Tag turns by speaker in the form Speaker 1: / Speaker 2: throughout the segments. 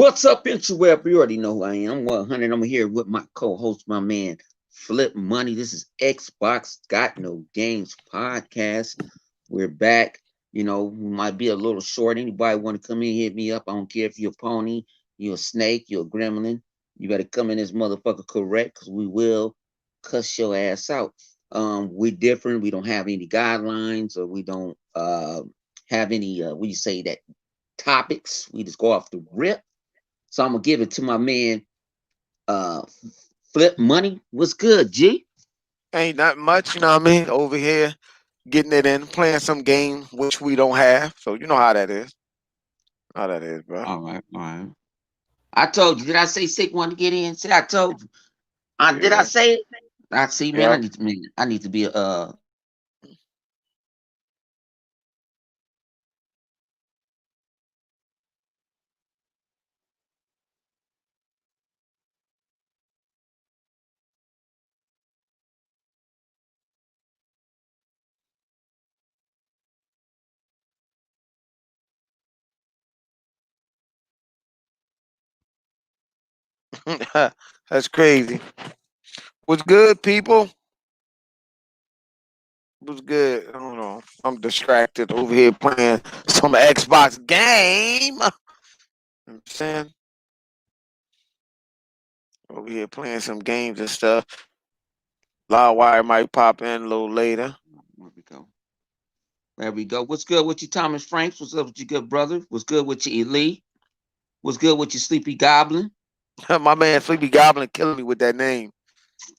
Speaker 1: What's up, interweb? You already know who I am. I'm 100. I'm here with my co-host, my man Flip Money. This is Xbox Got No Games podcast. We're back. We might be a little short. Anybody want to come in, hit me up. I don't care if you're a pony, you're a snake, you're a gremlin. You better come in this motherfucker correct, because we will cuss your ass out. We're different. We don't have any guidelines, or we don't have any what do you say, that topics. We just go off the rip. So I'm gonna give it to my man, uh, Flip Money. What's good, G?
Speaker 2: Ain't not much, you know what I mean? Over here, getting it in, playing some game which we don't have. So you know how that is. How that is, bro.
Speaker 1: All right, all right. I told you. Did I say sick one to get in? See, I told you. Did I
Speaker 2: Yeah,
Speaker 1: say it? I see, man.
Speaker 2: yeah.
Speaker 1: I need to be a.
Speaker 2: That's crazy. What's good, people? What's good? I don't know. I'm distracted over here playing some Xbox game. I'm saying over here playing some games and stuff. Loudwire might pop in a little later.
Speaker 1: There we go. There we go. What's good with you, Thomas Franks? What's up with your good brother? What's good with you, Elite? What's good with your Sleepy Goblin?
Speaker 2: My man Sleepy Goblin killing me with that name.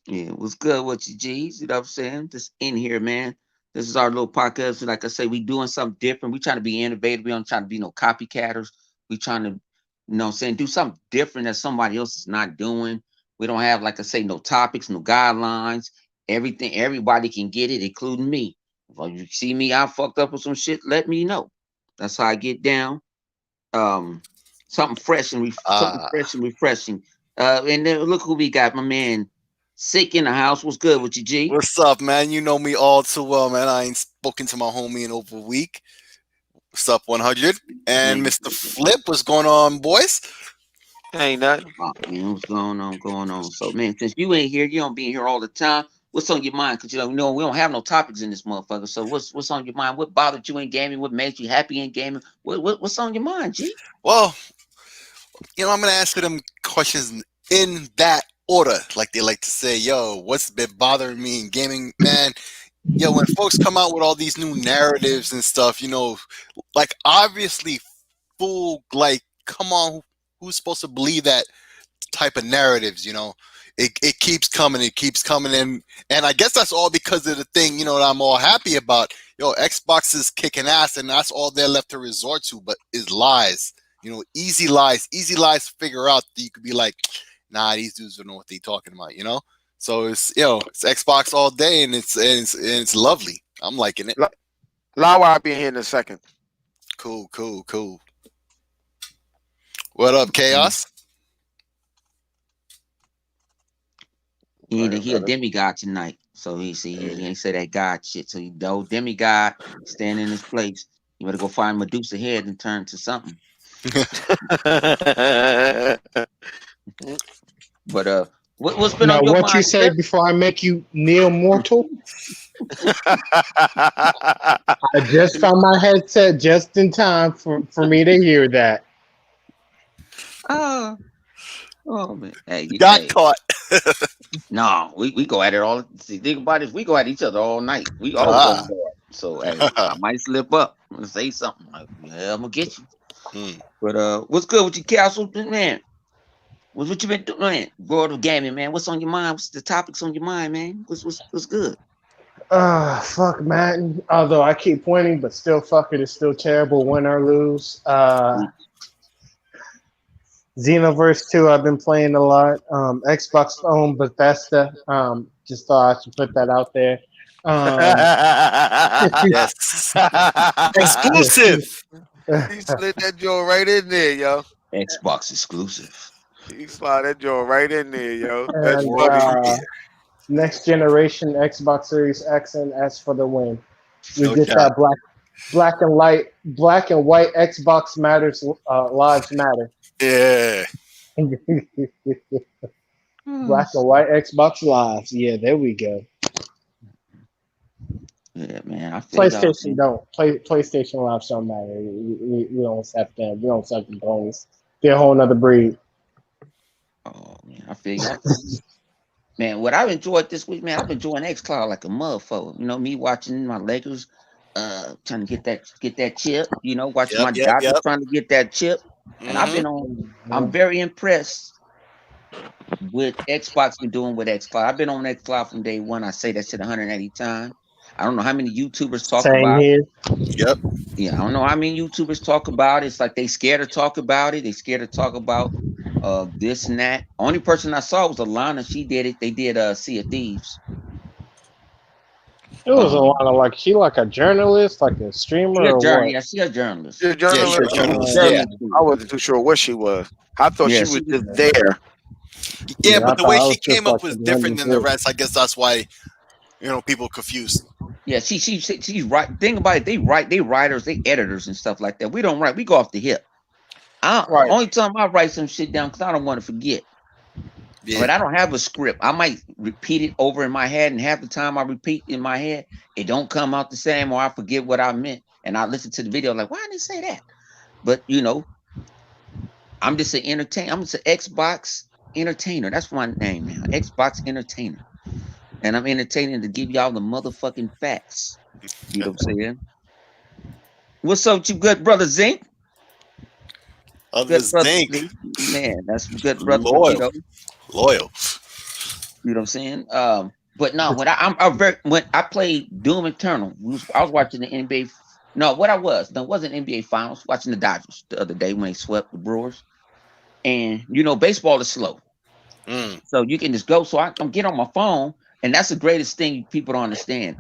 Speaker 1: Yeah, what's good with you, G's? You know what I'm saying? Just in here, man. This is our little podcast. Like I say, we doing something different. We trying to be innovative. We don't trying to be no copycatters. We trying to, what I'm saying, do something different that somebody else is not doing. We don't have, like I say, no topics, no guidelines. Everything, everybody can get it, including me. If you see me, I fucked up with some shit, let me know. That's how I get down. Um, something fresh and something
Speaker 3: Ah,
Speaker 1: fresh and refreshing. And then look who we got, my man Sick in the house. What's good with you, G?
Speaker 3: what's up, man? You know me all too well, man. I ain't spoken to my homie in over a week. What's up, 100? And
Speaker 1: Man,
Speaker 3: Mr. Flip, what's going on, boys?
Speaker 2: Ain't nothing.
Speaker 1: man, what's going on? Going on. So, man, since you ain't here, you don't be here all the time. What's on your mind? Because we don't have no topics in this motherfucker. So, what's on your mind? What bothered you in gaming? What made you happy in gaming? What's on your mind, G?
Speaker 3: Well, I'm going to answer them questions in that order, like they like to say. Yo, what's been bothering me in gaming, man? Yo, when folks come out with all these new narratives and stuff, like obviously, fool, like, come on, who's supposed to believe that type of narratives, it keeps coming and I guess that's all because of the thing, that I'm all happy about. Xbox is kicking ass and that's all they're left to resort to, but is lies. Easy lies to figure out that you could be like, nah, these dudes don't know what they're talking about. So it's Xbox all day and it's lovely. I'm liking it.
Speaker 2: Loudwire be in here in a second.
Speaker 3: Cool. What up,
Speaker 1: Mhm.
Speaker 3: Chaos?
Speaker 1: He a demigod tonight. So he ain't say that God shit. So he no demigod stand in his place. You better go find Medusa head and turn to something. But what's been
Speaker 4: Now,
Speaker 1: on your
Speaker 4: what you
Speaker 1: mind,
Speaker 4: say
Speaker 1: Flip?
Speaker 4: before I make you kneel mortal? I just found my headset just in time for me to hear that.
Speaker 1: Oh, oh man. Hey,
Speaker 3: Got caught.
Speaker 1: no, we go at it all. See, think about this. We go at each other all night. We always on
Speaker 3: Ah.
Speaker 1: guard. So hey, I might slip up and say something like, "Yeah, I'm gonna get you."
Speaker 3: Hmm.
Speaker 1: But what's good with your castle, man? What you been doing, man? World of gaming, man. What's on your mind? What's the topics on your mind, man? What's good?
Speaker 4: Fuck, man. Although I keep winning, but still, fuck it. It's still terrible, win or lose. Xenoverse 2, I've been playing a lot. Xbox owned Bethesda. Just thought I should put that out there. Um,
Speaker 3: Yes. Exclusive.
Speaker 2: He slid that joint right in there, yo.
Speaker 1: Xbox exclusive.
Speaker 2: He slid that joint right in there, yo. That's
Speaker 4: and
Speaker 3: World
Speaker 2: funny.
Speaker 3: premiere.
Speaker 4: next generation Xbox Series X and S for the win. We
Speaker 3: No
Speaker 4: get
Speaker 3: doubt.
Speaker 4: that black and white Xbox matters. Lives matter.
Speaker 3: Yeah.
Speaker 4: Black and white Xbox Lives. Yeah, there we go.
Speaker 1: Yeah, man. I feel y'all,
Speaker 4: PlayStation
Speaker 1: man.
Speaker 4: don't PlayStation Live don't matter. We don't accept them. We don't accept them ponies. They're a whole nother breed.
Speaker 1: Oh man, I feel y'all. Man, what I've enjoyed this week, man, I've been enjoying xCloud like a motherfucker. You know, me watching my Lakers, trying to get that chip. You know, watching my Dodgers
Speaker 3: Yep.
Speaker 1: trying to get that chip. And I've
Speaker 3: Hmm.
Speaker 1: been on. I'm very impressed with Xbox been doing with xCloud. I've been on xCloud from day one. I say that shit 180 times. I don't know how many YouTubers talk
Speaker 4: Same
Speaker 1: about it.
Speaker 4: here.
Speaker 3: Yep.
Speaker 1: Yeah, I don't know how many YouTubers talk about it. It's like they scared to talk about it. They scared to talk about this and that. Only person I saw was Alana. She did it. They did Sea of Thieves.
Speaker 4: It was a
Speaker 1: Um,
Speaker 4: lot of like she like a journalist, like a streamer or what?
Speaker 1: Yeah, she a journalist.
Speaker 2: She's a
Speaker 3: Yeah, she's a
Speaker 2: journalist.
Speaker 3: journalist.
Speaker 4: Uh,
Speaker 3: Yeah.
Speaker 1: Journalist.
Speaker 2: I wasn't too sure what she was. I thought
Speaker 1: Yeah,
Speaker 2: she
Speaker 1: she
Speaker 2: was
Speaker 1: was.
Speaker 2: just there.
Speaker 3: Yeah,
Speaker 4: I
Speaker 3: but the
Speaker 4: thought
Speaker 3: way
Speaker 4: I
Speaker 3: she
Speaker 4: was just
Speaker 3: came up
Speaker 4: like
Speaker 3: was
Speaker 4: a
Speaker 3: different than the
Speaker 4: random
Speaker 3: rest. I guess that's why people confused.
Speaker 1: Yeah, she's right. Think about it. They writers, they editors and stuff like that. We don't write. We go off the hip.
Speaker 2: Right.
Speaker 1: Only time I write some shit down because I don't want to forget.
Speaker 3: Yeah.
Speaker 1: But I don't have a script. I might repeat it over in my head, and half the time I repeat in my head, it don't come out the same, or I forget what I meant, and I listen to the video like, why didn't they say that? But you know, I'm just an entertainer. I'm just an Xbox entertainer. That's my name now, Xbox entertainer, and I'm entertaining to give y'all the motherfucking facts. You know what I'm saying? What's up with you, good brother Zink?
Speaker 3: Other
Speaker 1: Good brother
Speaker 3: Zink,
Speaker 1: Zink, man. That's good brother. You
Speaker 3: loyal.
Speaker 1: know.
Speaker 3: Loyal.
Speaker 1: You know what I'm saying? But no, when I'm very when I played Doom Eternal, I was watching the NBA. No, what I was, no, it wasn't NBA Finals. Watching the Dodgers the other day when they swept the Brewers, and you know, baseball is slow,
Speaker 3: Mm.
Speaker 1: so you can just go. So I'm get on my phone, and that's the greatest thing people don't understand.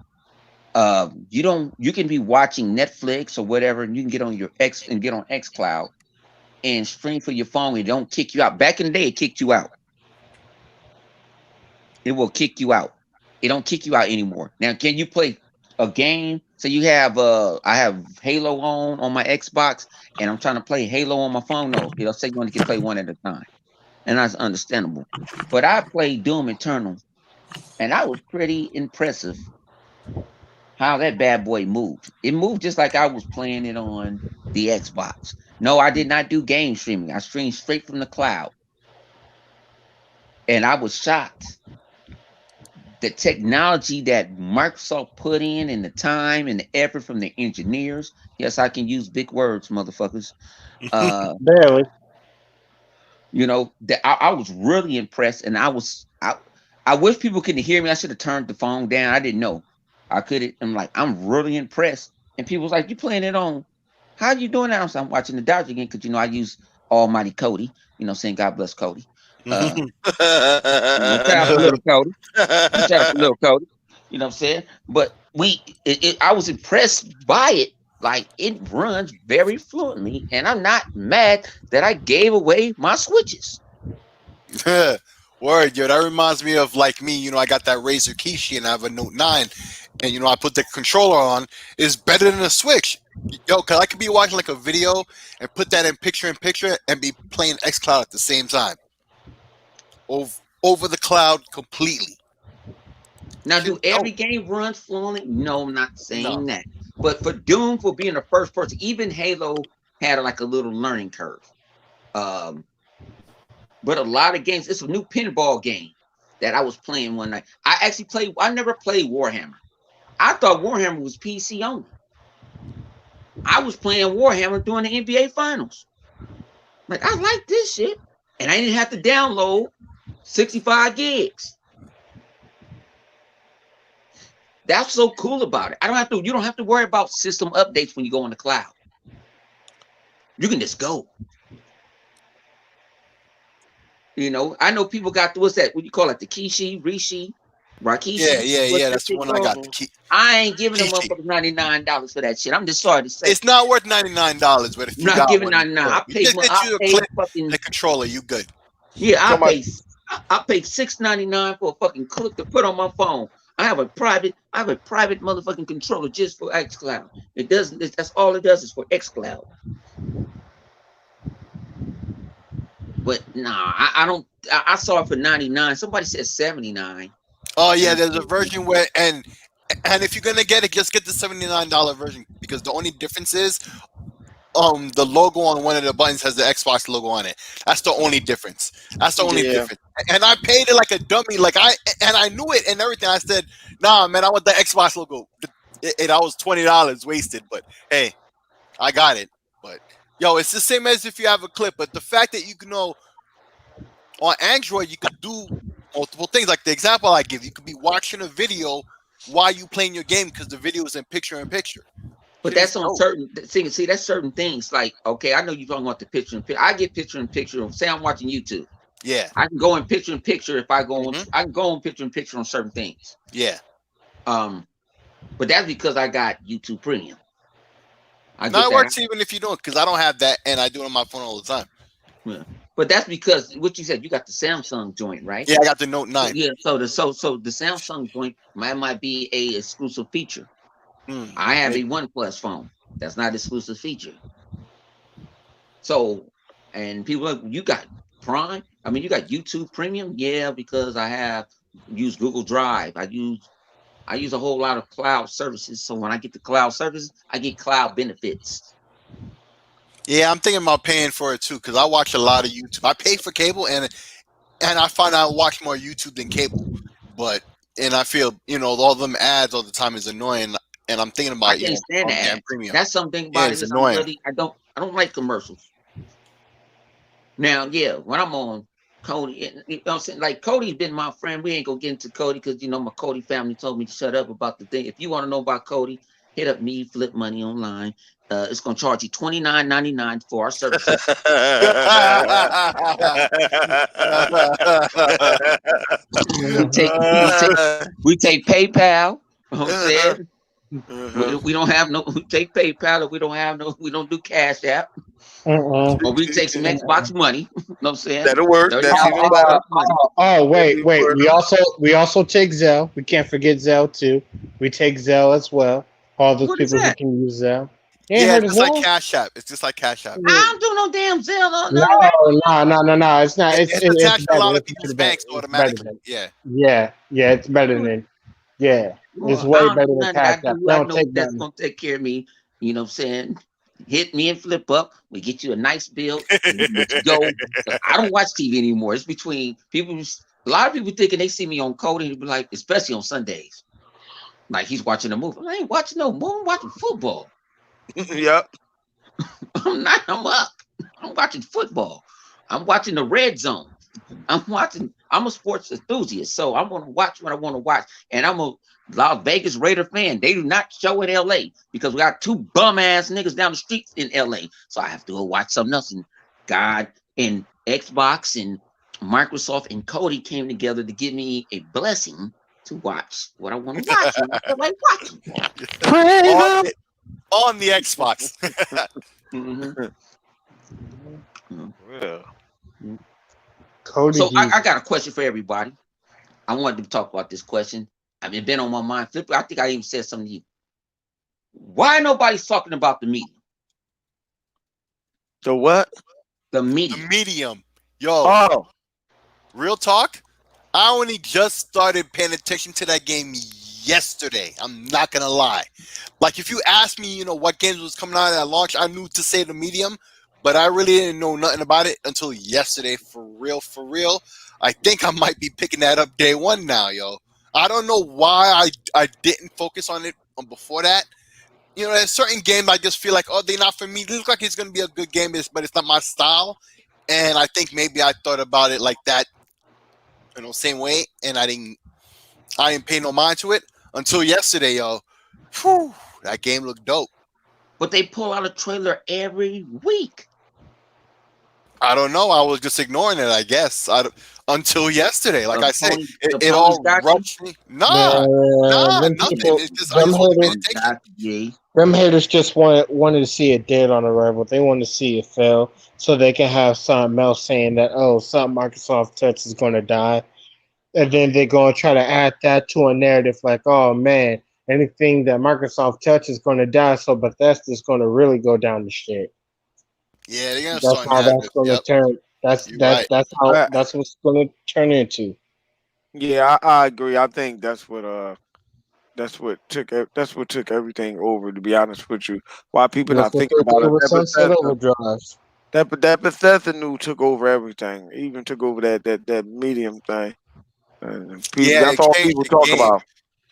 Speaker 1: You can be watching Netflix or whatever, and you can get on your X and get on XCloud and stream for your phone. It don't kick you out. Back in the day, it kicked you out. It will kick you out. It don't kick you out anymore. Now, can you play a game? So you have I have Halo on my Xbox, and I'm trying to play Halo on my phone. No, it'll say you only can play one at a time, and that's understandable. But I played Doom Eternal, and I was pretty impressive how that bad boy moved. It moved just like I was playing it on the Xbox. No, I did not do game streaming. I streamed straight from the cloud, and I was shocked the technology that Microsoft put in and the time and the effort from the engineers. Yes, I can use big words, motherfuckers.
Speaker 4: barely.
Speaker 1: You know, that I was really impressed, and I wish people couldn't hear me. I should have turned the phone down. I didn't know. I could. I'm like, I'm really impressed. And people was like, you playing it on? How you doing that? I'm watching the Dodgers again because you know I use Almighty Cody. You know, saying God bless Cody. You know, shout out to little Cody. Shout out to little Cody. You know what I'm saying? But I was impressed by it. Like it runs very fluently, and I'm not mad that I gave away my switches.
Speaker 3: Word, yo, that reminds me of like me. I got that Razer Kishi and I have a Note 9, and I put the controller on. It's better than a Switch, yo, cause I could be watching like a video and put that in picture and be playing XCloud at the same time, over the cloud completely.
Speaker 1: Now, do every game run fluently? No, I'm not saying that. But for Doom, for being a first person, even Halo had like a little learning curve. But a lot of games, it's a new pinball game that I was playing one night. I never played Warhammer. I thought Warhammer was PC only. I was playing Warhammer during the NBA Finals. Like, I like this shit. And I didn't have to download 65 gigs. That's so cool about it. You don't have to worry about system updates when you go in the cloud. You can just go. I know people got what's that? What you call it? The Kishi, Rishi, Rakishi?
Speaker 3: Yeah. That's the one I got.
Speaker 1: I ain't giving them motherfuckers $99 for that shit. I'm just sorry to say.
Speaker 3: It's not worth $99, but if you
Speaker 1: not giving $99, I paid
Speaker 3: fucking the controller. You good?
Speaker 1: Yeah, I paid $6.99 for a fucking clip to put on my phone. I have a private motherfucking controller just for XCloud. That's all it does is for XCloud. But nah, I don't. I saw it for 99. Somebody said 79.
Speaker 3: Oh yeah, there's a version where and if you're gonna get it, just get the $79 version because the only difference is the logo on one of the buttons has the Xbox logo on it. That's the only difference. That's the only
Speaker 2: Yeah.
Speaker 3: difference. And I paid it like a dummy, I knew it and everything. I said, nah, man, I want the Xbox logo. I was $20 wasted, but hey, I got it. But yo, it's the same as if you have a clip. But the fact that you can know on Android, you could do multiple things. Like the example I give, you could be watching a video while you playing your game because the video is in picture.
Speaker 1: But
Speaker 3: Shit is
Speaker 1: that's on
Speaker 3: dope.
Speaker 1: certain. See, that's certain things. Like, okay, I know you're talking about the picture in picture. I get picture in picture. Say I'm watching YouTube.
Speaker 3: Yeah,
Speaker 1: I can go in picture in picture if I go on.
Speaker 3: Mhm.
Speaker 1: I can go in picture on certain things.
Speaker 3: yeah.
Speaker 1: But that's because I got YouTube Premium. I
Speaker 3: No,
Speaker 1: get
Speaker 3: it
Speaker 1: that.
Speaker 3: works even if you don't, because I don't have that, and I do it on my phone all the time.
Speaker 1: But that's because what you said. You got the Samsung joint, right?
Speaker 3: Yeah, I got the Note 9.
Speaker 1: Yeah. So the Samsung joint might be a exclusive feature. I have a OnePlus phone. That's not exclusive feature. So, and people are like, you got Prime? I mean, you got YouTube Premium? Yeah, because I use Google Drive. I use a whole lot of cloud services. So when I get the cloud services, I get cloud benefits.
Speaker 3: Yeah, I'm thinking about paying for it too, because I watch a lot of YouTube. I pay for cable, and I find I watch more YouTube than cable. And I feel all them ads all the time is annoying. And I'm thinking about
Speaker 1: I can't stand the ads.
Speaker 3: premium.
Speaker 1: That's something about
Speaker 3: Yeah,
Speaker 1: it.
Speaker 3: it's
Speaker 1: Is
Speaker 3: annoying.
Speaker 1: I don't like commercials. Now, yeah, when I'm on Cody, you know what I'm saying? Like Cody's been my friend. We ain't gonna get into Cody because my Cody family told me to shut up about the thing. If you want to know about Cody, hit up me, Flip Money online. It's gonna charge you $29.99 for our services. we take PayPal. You know what I'm saying? We don't have no. We take PayPal. If we don't do Cash App. Or we take some Xbox money. You know what I'm saying?
Speaker 2: That'll work. That's even better.
Speaker 4: Oh, wait. We also take Zelle. We can't forget Zelle too. We take Zelle as well. All those
Speaker 1: What is
Speaker 4: people who
Speaker 1: that?
Speaker 4: can use Zelle. You ain't
Speaker 3: Yeah,
Speaker 4: heard
Speaker 3: it's
Speaker 4: of
Speaker 3: just like
Speaker 4: Zelle?
Speaker 3: Cash App. It's just like Cash App.
Speaker 1: I don't do no damn Zelle.
Speaker 4: No. It's not.
Speaker 3: It's
Speaker 4: It's
Speaker 3: attached to a
Speaker 4: better.
Speaker 3: lot of
Speaker 4: It's
Speaker 3: people's
Speaker 4: better.
Speaker 3: banks
Speaker 4: It's better
Speaker 3: automatically.
Speaker 4: than.
Speaker 3: Yeah.
Speaker 4: Yeah. It's better than. Yeah. It's
Speaker 1: I
Speaker 4: way
Speaker 1: don't
Speaker 4: better
Speaker 1: do
Speaker 4: than
Speaker 1: nothing.
Speaker 4: Cash App.
Speaker 1: I
Speaker 4: Don't
Speaker 1: know
Speaker 4: take
Speaker 1: that's
Speaker 4: money.
Speaker 1: gonna take care of me. You know what I'm saying? Hit me and Flip up. We get you a nice bill. And we let you go. I don't watch TV anymore. It's between people. A lot of people thinking they see me on Cody and be like, especially on Sundays, like he's watching a movie. I ain't watching no movie. I'm watching football.
Speaker 2: Yep.
Speaker 1: I'm not. I'm up. I'm watching football. I'm watching the Red Zone. I'm a sports enthusiast, so I'm gonna watch what I want to watch. And I'm a Las Vegas Raider fan. They do not show in LA because we got two bum ass niggas down the street in LA. So I have to go watch something else. And God and Xbox and Microsoft and Cody came together to give me a blessing to watch what I want to watch. And I feel like watching.
Speaker 3: On the Xbox.
Speaker 1: Mhm.
Speaker 2: Yeah.
Speaker 4: Cody.
Speaker 1: So I got a question for everybody. I wanted to talk about this question. I mean, it's been on my mind. Flip, I think I even said something to you. Why nobody's talking about the medium?
Speaker 2: So what?
Speaker 1: The
Speaker 3: The
Speaker 1: medium.
Speaker 3: medium. Yo,
Speaker 2: Oh,
Speaker 3: real talk. I only just started paying attention to that game yesterday. I'm not gonna lie. Like if you asked me, what games was coming out at launch, I knew to say the medium, but I really didn't know nothing about it until yesterday. For real. I think I might be picking that up day one now, yo. I don't know why I didn't focus on it before that. There's certain games I just feel like, oh, they're not for me. It looks like it's gonna be a good game, but it's not my style. And I think maybe I thought about it like that, same way, and I didn't pay no mind to it until yesterday, yo. Whew, that game looked dope.
Speaker 1: But they pull out a trailer every week.
Speaker 3: I don't know. I was just ignoring it, I guess, until yesterday. Like I said,
Speaker 1: The
Speaker 3: it
Speaker 1: ponies
Speaker 3: all
Speaker 1: got you?
Speaker 3: rushed me. Nah,
Speaker 4: them
Speaker 3: nothing.
Speaker 4: people,
Speaker 3: It's just I
Speaker 4: them
Speaker 3: just wasn't paying
Speaker 4: haters,
Speaker 3: attention.
Speaker 1: Yeah.
Speaker 4: them haters just wanted to see it dead on arrival. They want to see it fail so they can have something else saying that, oh, something Microsoft Touch is going to die. And then they're going to try to add that to a narrative like, oh, man, anything that Microsoft Touch is going to die, so Bethesda's going to really go down the shit.
Speaker 3: Yeah, they're gonna
Speaker 4: That's
Speaker 3: start
Speaker 4: how that's
Speaker 3: narrative.
Speaker 4: going to
Speaker 3: Yep.
Speaker 4: turn. That's
Speaker 3: You're
Speaker 4: that's
Speaker 3: right.
Speaker 4: that's how
Speaker 2: Uh,
Speaker 4: that's what's going to turn into.
Speaker 2: yeah, I agree. I think that's what took everything over. To be honest with you, why people
Speaker 4: That's
Speaker 2: not
Speaker 4: what
Speaker 2: thinking
Speaker 4: they
Speaker 2: about
Speaker 4: did
Speaker 2: it?
Speaker 4: with Sunset Overdrive.
Speaker 2: That Bethesda new took over everything. Even took over that medium thing. And people,
Speaker 3: Yeah,
Speaker 2: that's
Speaker 3: it
Speaker 2: all
Speaker 3: changed
Speaker 2: people
Speaker 3: the
Speaker 2: talk
Speaker 3: game.
Speaker 2: about.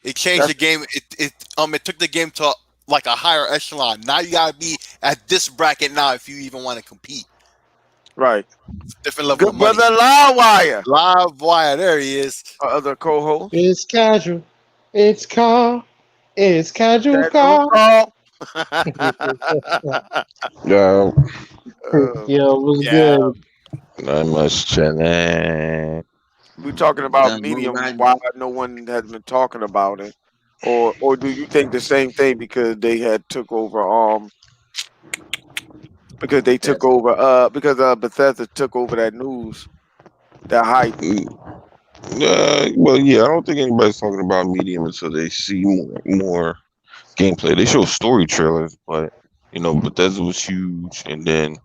Speaker 3: It changed
Speaker 2: That's
Speaker 3: the game. It took the game to like a higher echelon. Now you gotta be at this bracket now if you even want to compete.
Speaker 2: right.
Speaker 3: Different level of
Speaker 2: Good
Speaker 3: money.
Speaker 2: brother Lawwire,
Speaker 3: Live wire, there he is.
Speaker 2: other co-host.
Speaker 4: It's casual. It's car. It's casual
Speaker 2: That new
Speaker 4: car.
Speaker 2: call.
Speaker 5: Yeah,
Speaker 4: Yo, what's
Speaker 3: Yeah.
Speaker 4: good?
Speaker 5: not much chilling.
Speaker 2: We talking about
Speaker 1: Move
Speaker 2: medium.
Speaker 1: right
Speaker 2: Why
Speaker 1: now.
Speaker 2: no one has been talking about it, or do you think the same thing because they had took over? Because they took
Speaker 1: That's
Speaker 2: over. Because Bethesda took over that news, that hype.
Speaker 5: Well, yeah, I don't think anybody's talking about Medium until they see more gameplay. They show story trailers, but Bethesda was huge, and then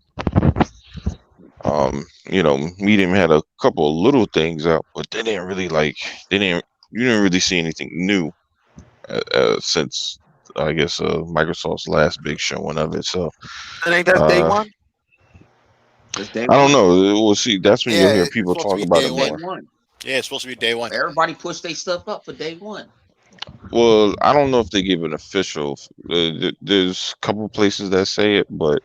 Speaker 5: Medium had a couple of little things out, but they didn't really you didn't really see anything new since I guess Microsoft's last big showing of it. So
Speaker 2: And ain't that day
Speaker 5: uh,
Speaker 2: one?
Speaker 1: that's day
Speaker 5: I don't
Speaker 1: one.
Speaker 5: know. We'll see. That's when you'll
Speaker 3: Yeah,
Speaker 5: hear
Speaker 3: it's
Speaker 5: people
Speaker 3: supposed to
Speaker 5: talk
Speaker 3: be
Speaker 5: about
Speaker 3: day
Speaker 5: it
Speaker 1: That's day
Speaker 3: one.
Speaker 5: more.
Speaker 1: one.
Speaker 3: Yeah, it's supposed to be day one.
Speaker 1: Everybody push their stuff up for day one.
Speaker 5: Well, I don't know if they give an official. There's a couple places that say it, but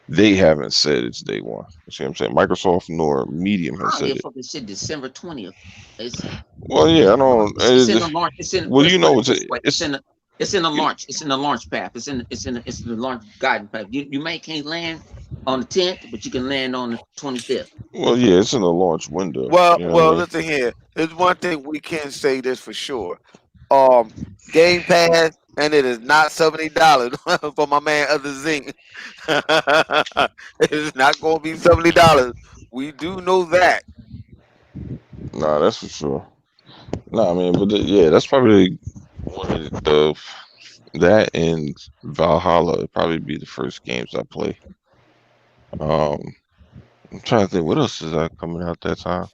Speaker 5: they haven't said it's day one. You see what I'm saying? Microsoft nor Medium
Speaker 1: I
Speaker 5: has
Speaker 1: don't
Speaker 5: said
Speaker 1: give a
Speaker 5: it.
Speaker 1: fuck. This shit December 20th. It's
Speaker 5: Well, yeah, I don't.
Speaker 1: it's in the launch. It's in.
Speaker 5: Well,
Speaker 1: Let's put it
Speaker 5: it's
Speaker 1: this way.
Speaker 5: it's
Speaker 1: It's in the launch. It's in the launch path. It's in the launch guidance path. You may can't land on the 10th, but you can land on the 25th.
Speaker 5: well, yeah, it's in the launch window.
Speaker 2: Well,
Speaker 5: You know what I
Speaker 2: well,
Speaker 5: mean?
Speaker 2: listen here. There's one thing we can say this for sure. Game Pass, and it is not $70 for my man Other Zing. It is not going to be $70. We do know that.
Speaker 5: Nah, that's for sure. Nah, I mean, but yeah, that's probably one of that and Valhalla would probably be the first games I play. Um, I'm trying to think what else is that coming out that time.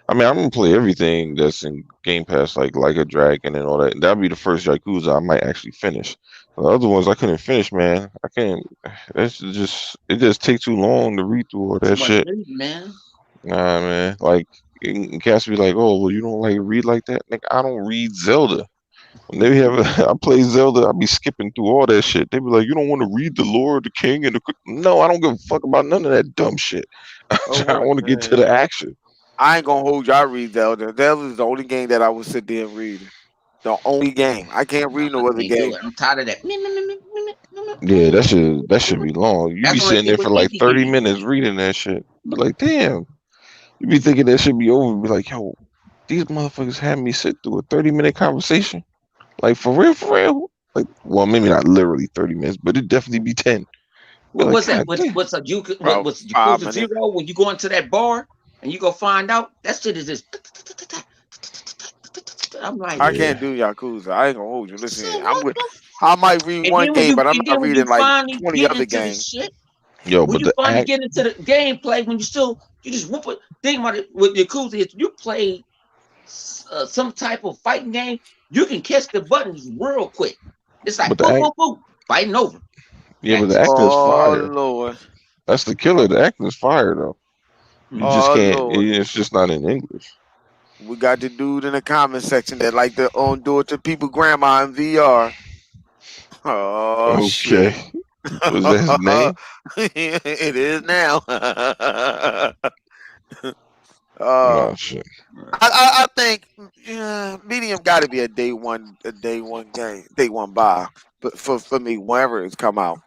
Speaker 5: I mean, I'm gonna play everything that's in Game Pass, like a Dragon and all that. That'll be the first Yakuza I might actually finish. The other ones I couldn't finish, man. I can't. It just takes too long to read through all
Speaker 1: Too
Speaker 5: that
Speaker 1: much
Speaker 5: shit.
Speaker 1: reading, man.
Speaker 5: Nah, man. Like, cats be like, "Oh, well, you don't like read like that." Like, I don't read Zelda. When they have, I play Zelda. I be skipping through all that shit. They be like, "You don't want to read the lore, the king, and the." No, I don't give a fuck about none of that dumb shit.
Speaker 2: Oh,
Speaker 5: I
Speaker 2: what?
Speaker 5: want to get to the action.
Speaker 2: I ain't gonna hold you. I read Zelda. Zelda is the only game that I would sit there and read. The only game. I can't read
Speaker 1: I
Speaker 2: no other
Speaker 1: can't do
Speaker 2: game.
Speaker 1: it. I'm tired of that.
Speaker 5: Yeah, that should be long. You
Speaker 1: That's
Speaker 5: be
Speaker 1: the only
Speaker 5: sitting
Speaker 1: thing
Speaker 5: there for
Speaker 1: with
Speaker 5: like
Speaker 1: indie
Speaker 5: 30
Speaker 1: games.
Speaker 5: minutes reading that shit. Be like, damn. You be thinking that should be over. Be like, yo, these motherfuckers had me sit through a 30-minute conversation. Like for real, for real. Like, well, maybe not literally 30 minutes, but it definitely be 10. Be
Speaker 1: What
Speaker 5: like,
Speaker 1: was that?
Speaker 5: God damn.
Speaker 1: What
Speaker 2: About
Speaker 1: was
Speaker 2: 5
Speaker 1: Yakuza
Speaker 2: minutes.
Speaker 1: Zero when you go into that bar and you go find out that shit is just. I'm like,
Speaker 2: I
Speaker 5: Yeah.
Speaker 2: can't do Yakuza. I ain't gonna hold you. Listen
Speaker 1: shit,
Speaker 2: here.
Speaker 1: what the
Speaker 2: I might read
Speaker 1: And
Speaker 2: one
Speaker 1: then
Speaker 2: game, but I'm not
Speaker 1: when you
Speaker 2: reading like
Speaker 1: finally
Speaker 2: 20
Speaker 1: get
Speaker 2: other
Speaker 1: into the
Speaker 2: games.
Speaker 1: shit,
Speaker 5: Yo,
Speaker 1: when
Speaker 5: but
Speaker 1: you
Speaker 5: the
Speaker 1: finally
Speaker 5: act,
Speaker 1: get into the gameplay, when you just whoop it. Think about it with Yakuza. If you play some type of fighting game, you can catch the buttons real quick. It's like
Speaker 5: but the
Speaker 1: boom,
Speaker 5: act,
Speaker 1: boom, boom, fighting over.
Speaker 5: yeah, but
Speaker 1: That's
Speaker 5: the
Speaker 1: just
Speaker 5: acting is
Speaker 2: Oh
Speaker 5: fire.
Speaker 2: Lord.
Speaker 5: That's the killer. The acting is fire though. You just
Speaker 2: Oh
Speaker 5: can't.
Speaker 2: Lord.
Speaker 5: It's just not in English.
Speaker 2: We got the dude in the comment section that like to do it to people grandma in VR. Oh shit.
Speaker 5: Okay. Was that his name?
Speaker 2: It is now.
Speaker 5: No shit.
Speaker 2: I think medium got to be a day one game, day one buy. But for me, whenever it's come out, you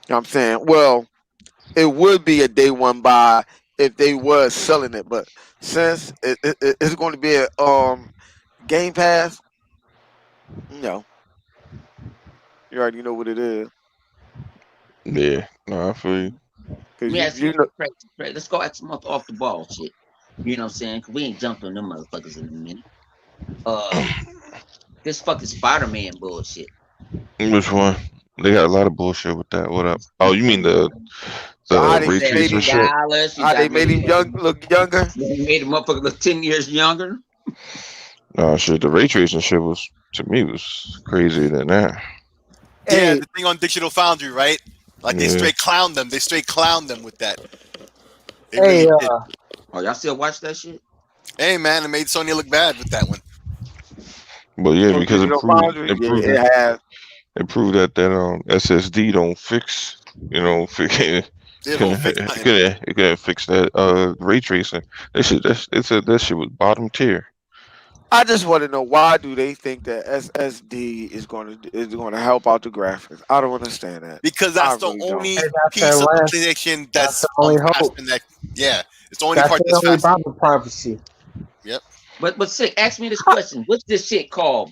Speaker 2: know what I'm saying. Well, it would be a day one buy if they was selling it, but since it's going to be a Game Pass, you know, you already know what it is.
Speaker 5: Yeah. No, I feel you.
Speaker 1: Let
Speaker 2: Cause
Speaker 1: me ask you
Speaker 2: you know,
Speaker 1: something crazy. Let's go ask some off the ball shit. You know what I'm saying? Cause we ain't jumped on them motherfuckers in a minute. This fucking Spider-Man bullshit.
Speaker 5: Which one? They got a lot of bullshit with that. What up? Oh, you mean the
Speaker 2: So how
Speaker 5: The
Speaker 2: they
Speaker 5: ray
Speaker 1: They
Speaker 2: made
Speaker 5: tracing
Speaker 2: him?
Speaker 5: shit.
Speaker 1: stylish. You
Speaker 2: How they
Speaker 1: got
Speaker 2: made him look younger?
Speaker 1: they made him motherfucker look 10 years younger.
Speaker 5: Shit. The ray tracing shit was to me was crazier than that.
Speaker 3: Yeah,
Speaker 2: Hey,
Speaker 3: the thing on Digital Foundry, right? Like they
Speaker 5: Yeah.
Speaker 3: straight clowned them. They straight clowned them with that. They
Speaker 4: Hey,
Speaker 3: really did.
Speaker 1: Oh, y'all still watch that shit?
Speaker 3: Hey man, it made Sony look bad with that one.
Speaker 5: But yeah,
Speaker 2: on
Speaker 5: because
Speaker 2: Digital Foundry,
Speaker 5: it
Speaker 2: yeah,
Speaker 5: proved
Speaker 2: it has.
Speaker 5: it proved that SSD don't fix, it
Speaker 3: They don't fix nothing.
Speaker 5: couldn't fix that ray tracing. They said that shit was bottom tier.
Speaker 2: I just want to know why do they think that SSD is going to help out the graphics? I don't understand that.
Speaker 3: Because that's
Speaker 2: I
Speaker 3: the
Speaker 2: really don't.
Speaker 3: only
Speaker 4: hey, that's
Speaker 3: piece
Speaker 4: their
Speaker 3: of
Speaker 4: last.
Speaker 3: PlayStation
Speaker 4: That's
Speaker 3: that's
Speaker 4: the only
Speaker 3: fast
Speaker 4: hope.
Speaker 3: in that. Yeah, it's the only
Speaker 4: That's
Speaker 3: part
Speaker 4: the
Speaker 3: that's
Speaker 4: only
Speaker 3: fast.
Speaker 4: Bible prophecy.
Speaker 1: But sick, ask me this question. What's this shit called?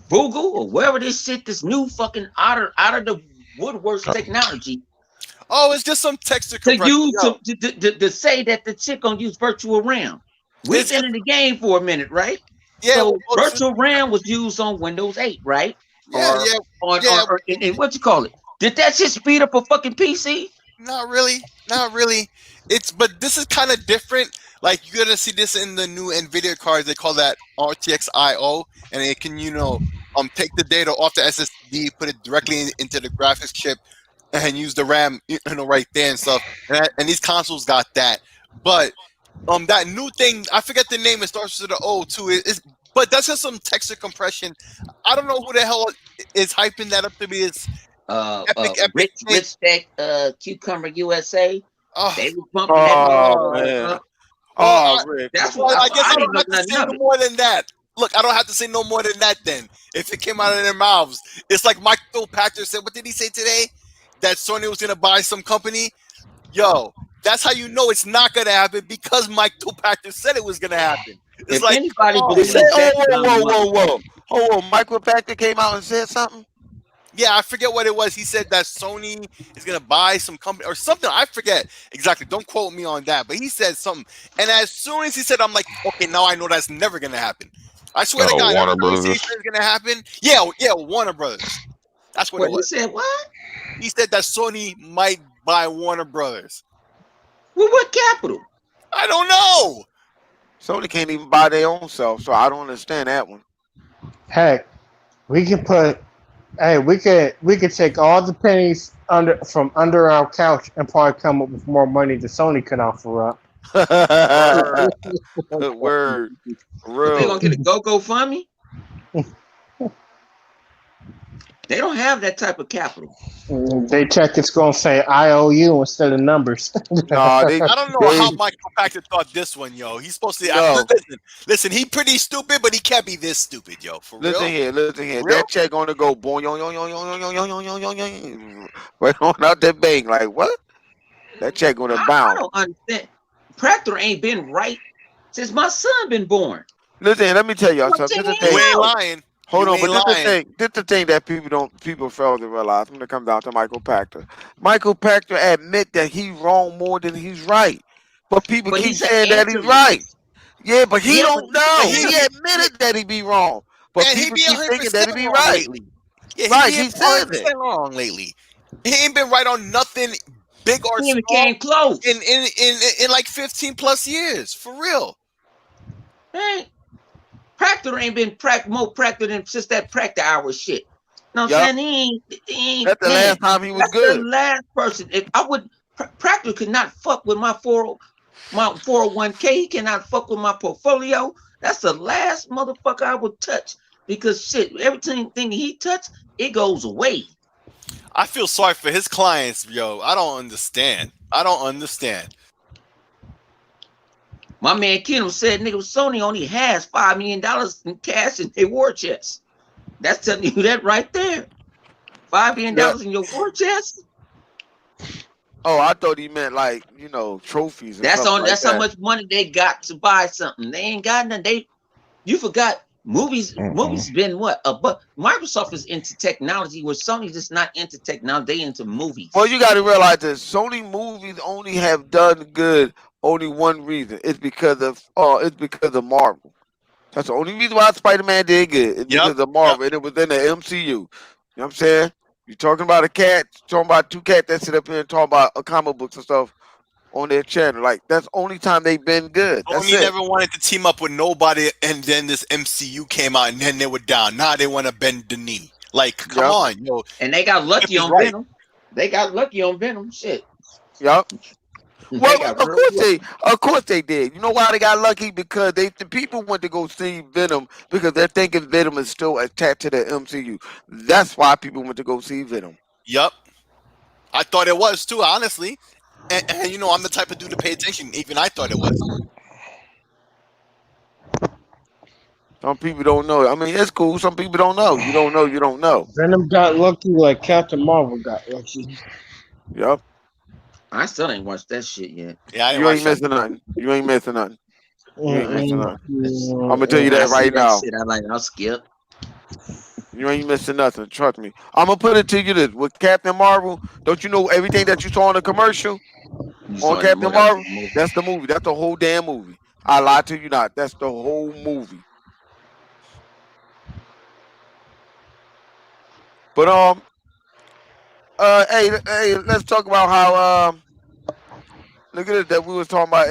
Speaker 1: Google or wherever this shit, this new fucking out of the woodworks technology
Speaker 3: Oh, it's just some texture
Speaker 1: to
Speaker 3: compression.
Speaker 1: use
Speaker 3: Yo,
Speaker 1: to say that the chick gonna use virtual RAM. We've
Speaker 3: It's
Speaker 1: been in the game for a minute, right?
Speaker 3: yeah,
Speaker 1: So
Speaker 3: well,
Speaker 1: virtual RAM was used on Windows 8, right?
Speaker 3: yeah,
Speaker 1: Or
Speaker 3: yeah,
Speaker 1: on
Speaker 3: yeah.
Speaker 1: or in what you call it? Did that shit speed up a fucking PC?
Speaker 3: Not really, not really. But this is kind of different. Like you're gonna see this in the new Nvidia cards. They call that RTX IO, and it can take the data off the SSD, put it directly into the graphics chip, and use the RAM right there and stuff. And these consoles got that. But that new thing, I forget the name. It starts with the O too. But that's just some texture compression. I don't know who the hell is hyping that up to be this epic thing.
Speaker 1: Rich Tech Cucumber USA.
Speaker 3: Oh,
Speaker 1: They was pumping that
Speaker 2: Oh
Speaker 1: motherfucker
Speaker 2: man.
Speaker 1: up.
Speaker 2: Oh,
Speaker 3: well,
Speaker 2: Rick.
Speaker 1: That's
Speaker 2: come
Speaker 1: what
Speaker 3: well,
Speaker 2: on.
Speaker 3: I guess
Speaker 1: I
Speaker 3: I
Speaker 1: didn't
Speaker 3: don't
Speaker 1: know
Speaker 3: have to
Speaker 1: nothing
Speaker 3: say
Speaker 1: of
Speaker 3: no
Speaker 1: it.
Speaker 3: more than that. Look, I don't have to say no more than that then. If it came out of their mouths. It's like Michael Pachter said, what did he say today? That Sony was going to buy some company? Yo, that's how you know it's not going to happen because Michael Pachter said it was going to happen. It's
Speaker 1: If
Speaker 3: like,
Speaker 1: anybody
Speaker 3: come on,
Speaker 2: He
Speaker 3: man.
Speaker 2: said,
Speaker 1: believes that dumb
Speaker 2: whoa. Hold on. Michael Pachter came out and said something?
Speaker 3: Yeah, I forget what it was. He said that Sony is going to buy some company or something. I forget exactly. Don't quote me on that. But he said something. And as soon as he said, I'm like, okay, now I know that's never going to happen. I swear to God,
Speaker 5: Warner
Speaker 3: every time he
Speaker 5: Brothers.
Speaker 3: says it's going to happen, yeah, Warner Brothers. That's what
Speaker 1: What
Speaker 3: it
Speaker 1: he
Speaker 3: was.
Speaker 1: said? What?
Speaker 3: He said that Sony might buy Warner Brothers.
Speaker 1: With what capital?
Speaker 3: I don't know.
Speaker 2: Sony can't even buy their own self, so I don't understand that one.
Speaker 4: Heck, we can put. Hey, we could take all the pennies from under our couch and probably come up with more money than Sony can offer up.
Speaker 2: Word.
Speaker 1: What, they gonna
Speaker 2: Real.
Speaker 1: get a go fund me? They don't have that type of capital.
Speaker 4: They check it's gonna say IOU instead of numbers.
Speaker 2: Nah, they
Speaker 3: I don't know how
Speaker 2: they
Speaker 3: Michael Pachter thought this one, yo. He's supposed to.
Speaker 2: No.
Speaker 3: Listen. He pretty stupid, but he can't be this stupid, yo. For real.
Speaker 2: listen here.
Speaker 3: Real?
Speaker 2: That check gonna go boing yo yo yo yo yo yo yo yo yo yo right on out that bank. Like what? That check gonna
Speaker 1: I
Speaker 2: bounce.
Speaker 1: don't understand. Proctor ain't been right since my son been born.
Speaker 2: Listen, let me tell y'all
Speaker 1: What
Speaker 2: something.
Speaker 1: the
Speaker 2: This is the
Speaker 3: You
Speaker 2: thing.
Speaker 3: ain't lying.
Speaker 2: Hold
Speaker 3: You
Speaker 2: on, but
Speaker 3: ain't
Speaker 2: this the
Speaker 3: lying.
Speaker 2: thing. This the thing that people fail to realize when it comes down to Michael Pachter. Michael Pachter admit that he's wrong more than he's right, but people
Speaker 1: But
Speaker 2: keep
Speaker 1: he's an
Speaker 2: saying that he's
Speaker 1: anti-
Speaker 2: right. Yeah, but he
Speaker 1: Yeah,
Speaker 2: don't know.
Speaker 3: but
Speaker 2: He
Speaker 3: he-
Speaker 2: admitted that he be wrong, but
Speaker 3: And he
Speaker 2: people
Speaker 3: be
Speaker 2: keep thinking that he
Speaker 3: 100%
Speaker 2: be
Speaker 3: wrong
Speaker 2: right.
Speaker 3: lately. Yeah,
Speaker 2: Right,
Speaker 3: he
Speaker 2: he
Speaker 3: be
Speaker 2: says
Speaker 3: 100% wrong lately. He ain't been right on nothing big or
Speaker 1: He even
Speaker 3: small
Speaker 1: came close.
Speaker 3: in like 15 plus years. For real.
Speaker 1: Hey, Proctor ain't been more Proctor than since that Proctor hour shit. You know what
Speaker 2: Yup.
Speaker 1: I'm saying? He ain't
Speaker 2: That's the
Speaker 1: man.
Speaker 2: last time he was
Speaker 1: That's
Speaker 2: good.
Speaker 1: the last person. If I would, Proctor could not fuck with my 401k. He cannot fuck with my portfolio. That's the last motherfucker I would touch because shit, everything he touched, it goes away.
Speaker 3: I feel sorry for his clients, yo. I don't understand.
Speaker 1: My man Kenneth said, nigga, Sony only has $5 million in cash in their war chest. That's telling you that right there. $5 million
Speaker 2: Yeah.
Speaker 1: in your war chest.
Speaker 2: Oh, I thought he meant like trophies.
Speaker 1: That's
Speaker 2: something
Speaker 1: on.
Speaker 2: like
Speaker 1: That's
Speaker 2: that.
Speaker 1: how much money they got to buy something. They ain't got nothing. You forgot movies. Movies been what? But Microsoft is into technology, where Sony's just not into technology. They into movies.
Speaker 2: Well, you got to realize that Sony movies only have done good only one reason. It's because of Marvel. That's the only reason why Spider-Man did good. It's because of Marvel, and it was in the MCU. You know what I'm saying? You talking about a cat? Talking about two cats that sit up here and talk about comic books and stuff on their channel. Like that's the only time they've been good. That's
Speaker 3: Sony
Speaker 2: it.
Speaker 3: never wanted to team up with nobody, and then this MCU came out, and then they were down. Now they want to bend the knee. Like, come
Speaker 2: Yep.
Speaker 3: on, yo.
Speaker 1: And they got
Speaker 3: Skip
Speaker 1: lucky
Speaker 3: is
Speaker 1: on
Speaker 3: right.
Speaker 1: Venom. They got lucky on Venom. Shit.
Speaker 2: Yep.
Speaker 1: They
Speaker 2: Well,
Speaker 1: got
Speaker 2: of
Speaker 1: real
Speaker 2: course
Speaker 1: lucky.
Speaker 2: of course they did. You know why they got lucky? Because the people went to go see Venom because they're thinking Venom is still attached to the MCU. That's why people went to go see Venom.
Speaker 3: Yup. I thought it was too, honestly. And you know, I'm the type of dude to pay attention. Even I thought it was.
Speaker 2: Some people don't know. I mean, it's cool. Some people don't know. You don't know. You don't know.
Speaker 4: Venom got lucky like Captain Marvel got lucky.
Speaker 2: Yep.
Speaker 1: I still ain't watched that shit yet.
Speaker 3: Yeah, I didn't
Speaker 2: You
Speaker 3: watch
Speaker 2: ain't
Speaker 3: that.
Speaker 2: missing nothing. You ain't missing nothing. You ain't missing nothing. I'm gonna
Speaker 4: Mm,
Speaker 2: tell you
Speaker 1: When I
Speaker 2: that
Speaker 1: see
Speaker 2: right
Speaker 1: that
Speaker 2: now.
Speaker 1: shit, I like I'll skip.
Speaker 2: You ain't missing nothing. Trust me. I'm gonna put it to you this: with Captain Marvel, don't you know everything that you saw in the commercial
Speaker 1: You
Speaker 2: on
Speaker 1: saw in the
Speaker 2: Captain
Speaker 1: movie. That was
Speaker 2: Marvel?
Speaker 1: the movie.
Speaker 2: That's the movie. That's the whole damn movie. I lied to you not. That's the whole movie. But hey, let's talk about how look at it that we was talking about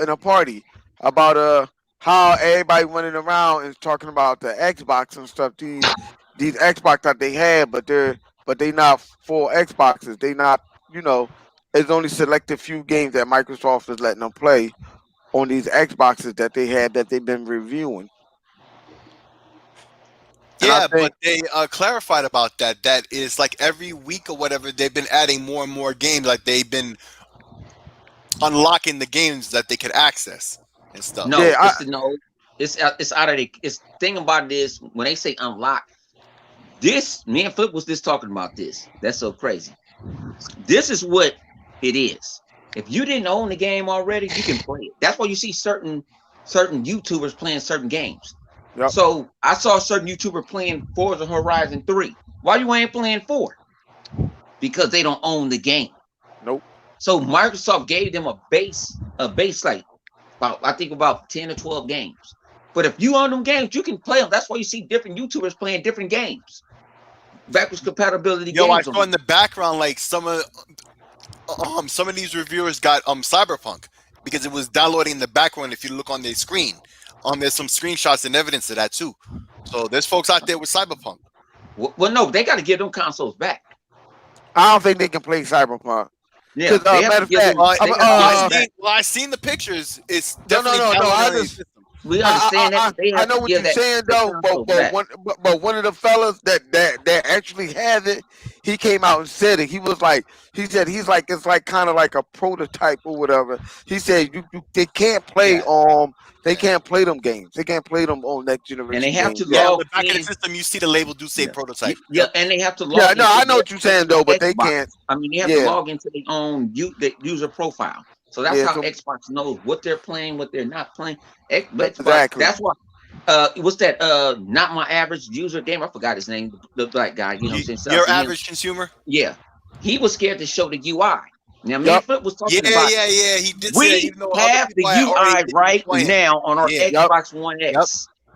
Speaker 2: in a party about how everybody running around and talking about the Xbox and stuff. These Xbox that they had, but they not full Xboxes. They not, you know, it's only selected few games that Microsoft is letting them play on these Xboxes that they had that they've been reviewing. And I
Speaker 3: Yeah, but
Speaker 2: think
Speaker 3: they clarified about that. That is like every week or whatever, they've been adding more and more games. Like they've been unlocking the games that they could access and stuff.
Speaker 2: yeah,
Speaker 1: No, it's no. It's out of the. It's thing about this when they say unlock. This me and Flip was just talking about this. That's so crazy. This is what it is. If you didn't own the game already, you can play it. That's why you see certain YouTubers playing certain games.
Speaker 2: yep.
Speaker 1: So I saw a certain YouTuber playing Forza Horizon 3. Why you ain't playing 4? Because they don't own the game.
Speaker 2: Nope.
Speaker 1: So Microsoft gave them a base like I think about 10 or 12 games. But if you own them games, you can play them. That's why you see different YouTubers playing different games. Backwards compatibility
Speaker 3: Yo, I
Speaker 1: games.
Speaker 3: saw in the background like some of these reviewers got Cyberpunk because it was downloading in the background. If you look on their screen, there's some screenshots and evidence of that too. So there's folks out there with Cyberpunk.
Speaker 1: Well, no, they got to give them consoles back.
Speaker 2: I don't think they can play Cyberpunk.
Speaker 1: Yeah,
Speaker 2: they have
Speaker 1: matter
Speaker 2: to give them.
Speaker 3: I seen the pictures. It's definitely
Speaker 2: No.
Speaker 3: downloading on the system.
Speaker 1: We understand that. They have
Speaker 2: I know
Speaker 1: to
Speaker 2: what
Speaker 1: give
Speaker 2: you're saying though, but one of the fellas that actually has it, he came out and said it. He said he's like it's like kind of like a prototype or whatever. He said they can't play they can't play them games. They can't play them on next generation.
Speaker 1: And they have
Speaker 2: games.
Speaker 1: to
Speaker 3: Yeah, on
Speaker 1: log
Speaker 3: the back of
Speaker 1: in.
Speaker 3: the system, you see the label do say prototype.
Speaker 1: Yeah, and they have to log
Speaker 2: Yeah,
Speaker 1: in.
Speaker 2: no, I know what you're saying though, but they
Speaker 1: Xbox.
Speaker 2: can't.
Speaker 1: I mean, they have to log into their own user profile. So that's how Xbox knows what they're playing, what they're not playing.
Speaker 2: Exactly.
Speaker 1: That's why. What's that? Not my average user game. I forgot his name. The black guy. You know what I'm saying?
Speaker 3: Your average consumer.
Speaker 1: Yeah, he was scared to show the UI. Now, me and Flip was talking about.
Speaker 3: Yeah. He did.
Speaker 1: We have the UI right now on our Xbox One X.
Speaker 3: Yep.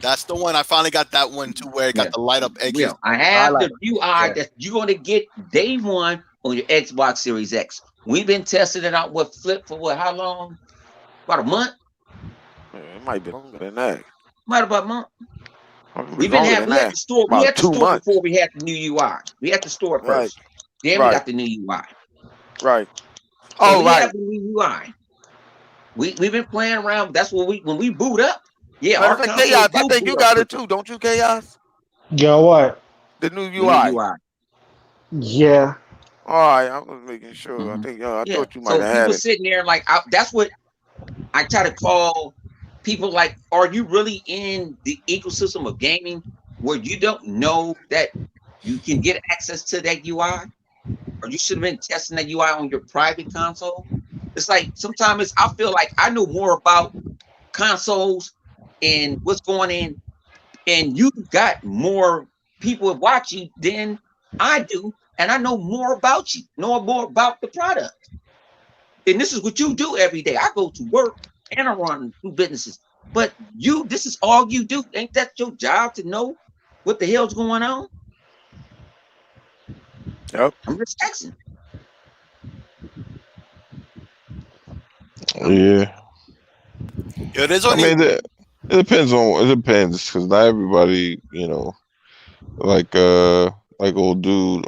Speaker 3: That's the one. I finally got that one too, where it got the light up edges.
Speaker 1: Yeah, I have the UI that you're going to get day one on your Xbox Series X. We've been testing it out with Flip for how long? About a month?
Speaker 2: It might be longer than that.
Speaker 1: Might about a month. We had to store before we had the new UI. We had to store it first. Then we got the new UI.
Speaker 2: Right.
Speaker 1: So we have the new UI. We've been playing around. That's what when we boot up. Yeah,
Speaker 2: Chaos, I think you got it too, don't you, Chaos?
Speaker 4: Yo, what?
Speaker 2: The new UI.
Speaker 4: Yeah.
Speaker 2: All right, I was making sure. I think I thought you might have had it.
Speaker 1: Sitting there like that's what I try to call people. Like, are you really in the ecosystem of gaming where you don't know that you can get access to that UI, or you should have been testing that UI on your private console? It's like sometimes I feel like I know more about consoles and what's going in, and you got more people watch you than I do, and I know more about you, know more about the product. And this is what you do every day. I go to work and I run two businesses, but this is all you do. Ain't that your job to know what the hell's going on?
Speaker 2: Yep.
Speaker 1: I'm just asking.
Speaker 5: Yeah.
Speaker 3: Yo, there's
Speaker 5: I
Speaker 3: only
Speaker 5: mean, it depends because not everybody, like old dude,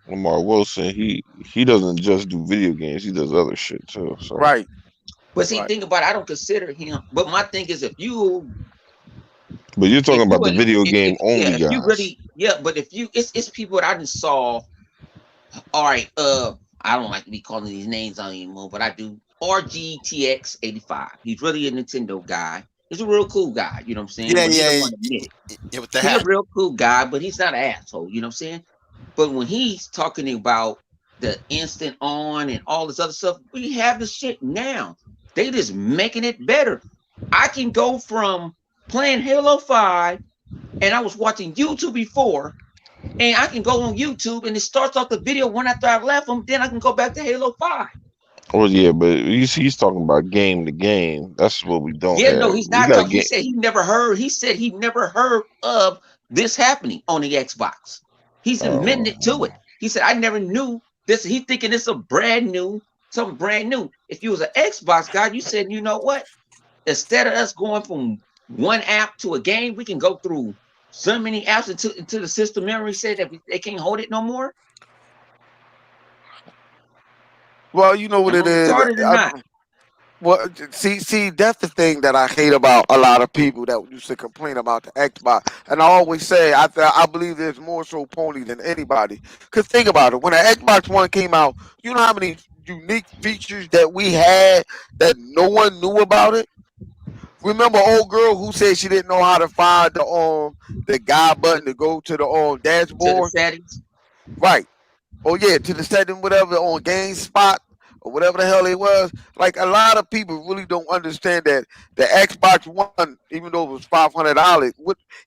Speaker 5: Lamar Wilson, he doesn't just do video games, he does other shit too. So,
Speaker 2: Right.
Speaker 1: But see,
Speaker 2: Right.
Speaker 1: think about it, I don't consider him. But my thing is,
Speaker 5: but you're talking about the
Speaker 1: really,
Speaker 5: video game only
Speaker 1: if you
Speaker 5: guys.
Speaker 1: really, yeah, but if you, it's people that I didn't saw. All right, I don't like to be calling these names on anymore, but I do. RGTX 85. He's really a Nintendo guy. He's a real cool guy, you know what I'm saying?
Speaker 3: yeah,
Speaker 1: But he don't
Speaker 3: yeah,
Speaker 1: want to admit it.
Speaker 3: yeah, with the
Speaker 1: He's a
Speaker 3: hat.
Speaker 1: real cool guy, but he's not an asshole, you know what I'm saying? But when he's talking about the instant on and all this other stuff, we have the shit now. They just making it better. I can go from playing Halo 5 and I was watching YouTube before, and I can go on YouTube and it starts off the video one after I left them, then I can go back to Halo 5.
Speaker 5: Well, yeah, but you see, he's talking about game to game. That's what we don't
Speaker 1: Yeah, no,
Speaker 5: have.
Speaker 1: he's
Speaker 5: We
Speaker 1: not
Speaker 5: got
Speaker 1: talking. He
Speaker 5: game.
Speaker 1: said he never heard of this happening on the Xbox. He's admitting it to it. He said, I never knew this. He's thinking it's something brand new. If you was an Xbox guy, you said, you know what? Instead of us going from one app to a game, we can go through so many apps into the system memory said that they can't hold it no more.
Speaker 2: Well, you know what
Speaker 1: Am
Speaker 2: it
Speaker 1: I
Speaker 2: is.
Speaker 1: retarded or not?
Speaker 2: Well, see, that's the thing that I hate about a lot of people that used to complain about the Xbox. And I always say, I believe there's more so pony than anybody. Because think about it, when the Xbox One came out, you know how many unique features that we had that no one knew about it? Remember old girl who said she didn't know how to find the guy button to go to the
Speaker 1: To the
Speaker 2: dashboard?
Speaker 1: settings.
Speaker 2: Right. Oh yeah, to the setting, whatever on GameSpot or whatever the hell it was. Like a lot of people really don't understand that the Xbox One, even though it was $500,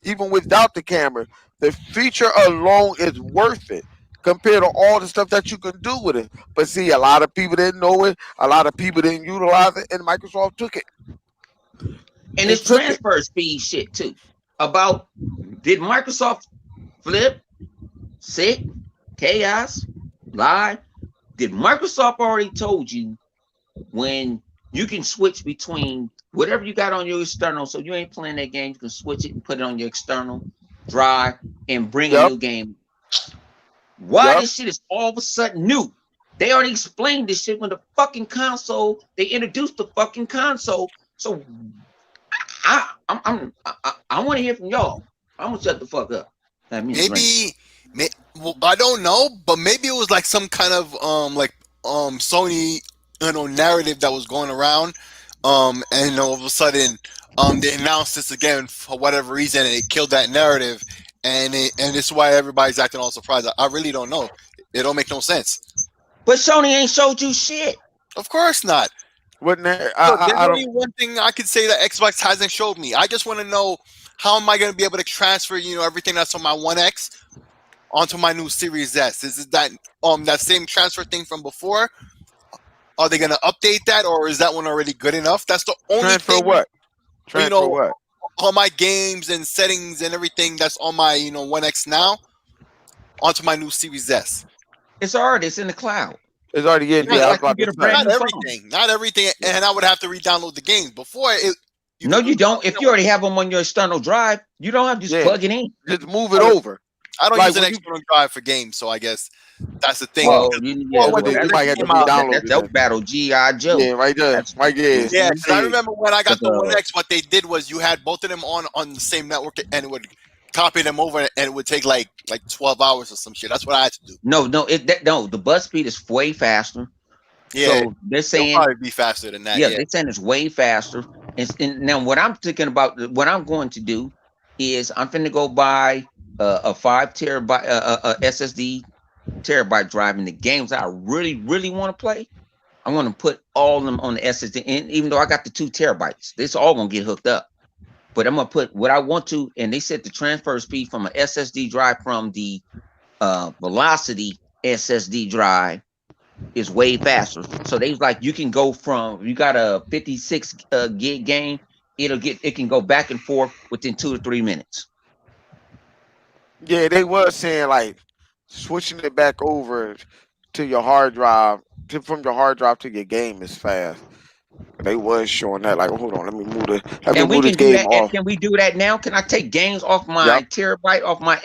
Speaker 2: even without the camera, the feature alone is worth it compared to all the stuff that you can do with it. But see, a lot of people didn't know it. A lot of people didn't utilize it, and Microsoft took it.
Speaker 1: And
Speaker 2: It
Speaker 1: it's
Speaker 2: took it.
Speaker 1: transfer speed shit too. About did Microsoft flip, sick, chaos, lie? Did Microsoft already told you when you can switch between whatever you got on your external, so you ain't playing that game, you can switch it and put it on your external drive and bring a
Speaker 2: Yep.
Speaker 1: new game. Why
Speaker 2: Yep.
Speaker 1: this shit is all of a sudden new? They already explained this shit when the fucking console, they introduced the fucking console. So I want to hear from y'all. I'm gonna shut the fuck up. That means
Speaker 3: Well, I don't know, but maybe it was like some kind of Sony narrative that was going around, and all of a sudden they announced this again for whatever reason, and it killed that narrative, and it's why everybody's acting all surprised. I really don't know. It don't make no sense.
Speaker 1: But Sony ain't showed you shit.
Speaker 3: Of course not.
Speaker 2: Wasn't that,
Speaker 3: Look, there's
Speaker 2: I
Speaker 3: only
Speaker 2: don't.
Speaker 3: one thing I could say that Xbox hasn't showed me. I just want to know how am I going to be able to transfer, everything that's on my One X onto my new Series S. Is it that same transfer thing from before? Are they going to update that, or is that one already good enough? That's the only
Speaker 2: Transfer
Speaker 3: thing.
Speaker 2: what? Transfer what?
Speaker 3: All my games and settings and everything that's on my One X now onto my new Series S.
Speaker 1: It's already in the cloud.
Speaker 2: It's already in.
Speaker 1: Yeah,
Speaker 2: Yeah, I was
Speaker 1: like you
Speaker 2: about
Speaker 1: get
Speaker 2: to
Speaker 1: a
Speaker 2: say.
Speaker 1: brand
Speaker 3: Not everything, and I would have to re-download the games before it.
Speaker 1: No, you don't. If you already have them on your external drive, you don't have to just plug it in.
Speaker 2: Just move it over.
Speaker 3: I don't
Speaker 2: Like
Speaker 3: use an
Speaker 2: when you-
Speaker 3: external drive for games, so I guess that's the thing.
Speaker 1: Well,
Speaker 2: you might have to re-download
Speaker 1: that's
Speaker 2: it
Speaker 1: your
Speaker 2: then.
Speaker 1: battle, G.I. Joe.
Speaker 2: Yeah, right there. Right there.
Speaker 3: Yeah, 'cause I remember when I got
Speaker 1: But,
Speaker 3: the One X, what they did was you had both of them on the same network, and it would copy them over, and it would take like 12 hours or some shit. That's what I had to do.
Speaker 1: No, the bus speed is way faster.
Speaker 3: Yeah,
Speaker 1: So they're saying
Speaker 3: it'll probably be faster than that.
Speaker 1: yeah,
Speaker 3: Yeah,
Speaker 1: they're saying it's way faster. And now what I'm thinking about, what I'm going to do is I'm finna go buy a 5 terabyte SSD terabyte drive, and the games I really, really want to play, I want to put all of them on the SSD. And even though I got the 2 terabytes, this all gonna get hooked up. But I'm gonna put what I want to, and they said the transfer speed from an SSD drive from the Velocity SSD drive is way faster. So they like you can go from, you got a 56 gig game, it can go back and forth within 2 to 3 minutes.
Speaker 2: Yeah, they was saying like switching it back over to your hard drive, from your hard drive to your game is fast. They was showing that. Like, hold on, let me
Speaker 1: And we
Speaker 2: move this
Speaker 1: can do
Speaker 2: game
Speaker 1: that. And
Speaker 2: off.
Speaker 1: can we do that now? Can I take games off my
Speaker 2: Yep,
Speaker 1: terabyte off my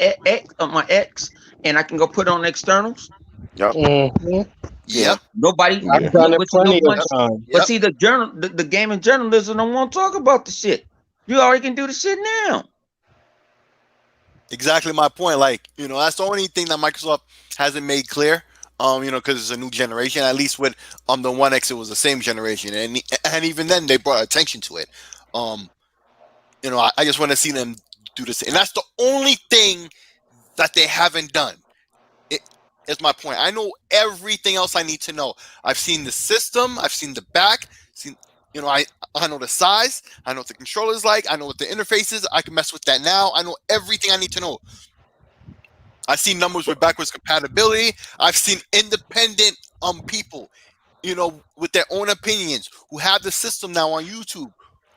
Speaker 1: X, and I can go put on externals?
Speaker 2: yep,
Speaker 4: Hmm.
Speaker 3: Yeah.
Speaker 1: Nobody.
Speaker 5: Yeah.
Speaker 4: I've done it
Speaker 1: But
Speaker 4: plenty of
Speaker 1: but
Speaker 4: times.
Speaker 3: Yep.
Speaker 1: see, the gaming journalism don't want to talk about the shit. You already can do the shit now.
Speaker 3: Exactly my point. Like, that's the only thing that Microsoft hasn't made clear. Because it's a new generation. At least with the One X, it was the same generation, and even then they brought attention to it. I just want to see them do this, and that's the only thing that they haven't done. It's my point. I know everything else I need to know. I've seen the system. I've seen the back. I know the size. I know what the controller's like. I know what the interface is. I can mess with that now. I know everything I need to know. I've seen numbers with backwards compatibility. I've seen independent people, with their own opinions, who have the system now on YouTube,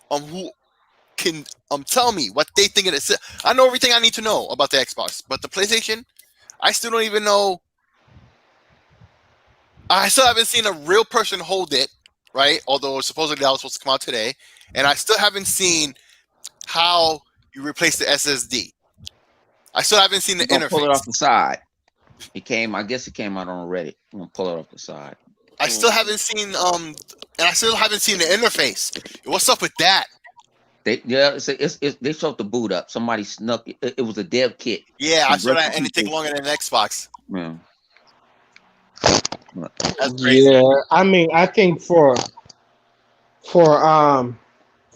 Speaker 3: who can tell me what they think of it. I know everything I need to know about the Xbox, but the PlayStation, I still don't even know. I still haven't seen a real person hold it, right? Although supposedly that was supposed to come out today, and I still haven't seen how you replace the SSD. I still haven't seen the interface.
Speaker 1: Pull it off the side. I guess it came out on Reddit. I'm gonna pull it off the side.
Speaker 3: I still haven't seen and I still haven't seen the interface. What's up with that?
Speaker 1: They showed the boot up. Somebody snuck it. It was a dev kit.
Speaker 3: Yeah, I saw that, and it take longer than an Xbox.
Speaker 1: Yeah.
Speaker 3: That's crazy.
Speaker 4: Yeah, I mean, I think for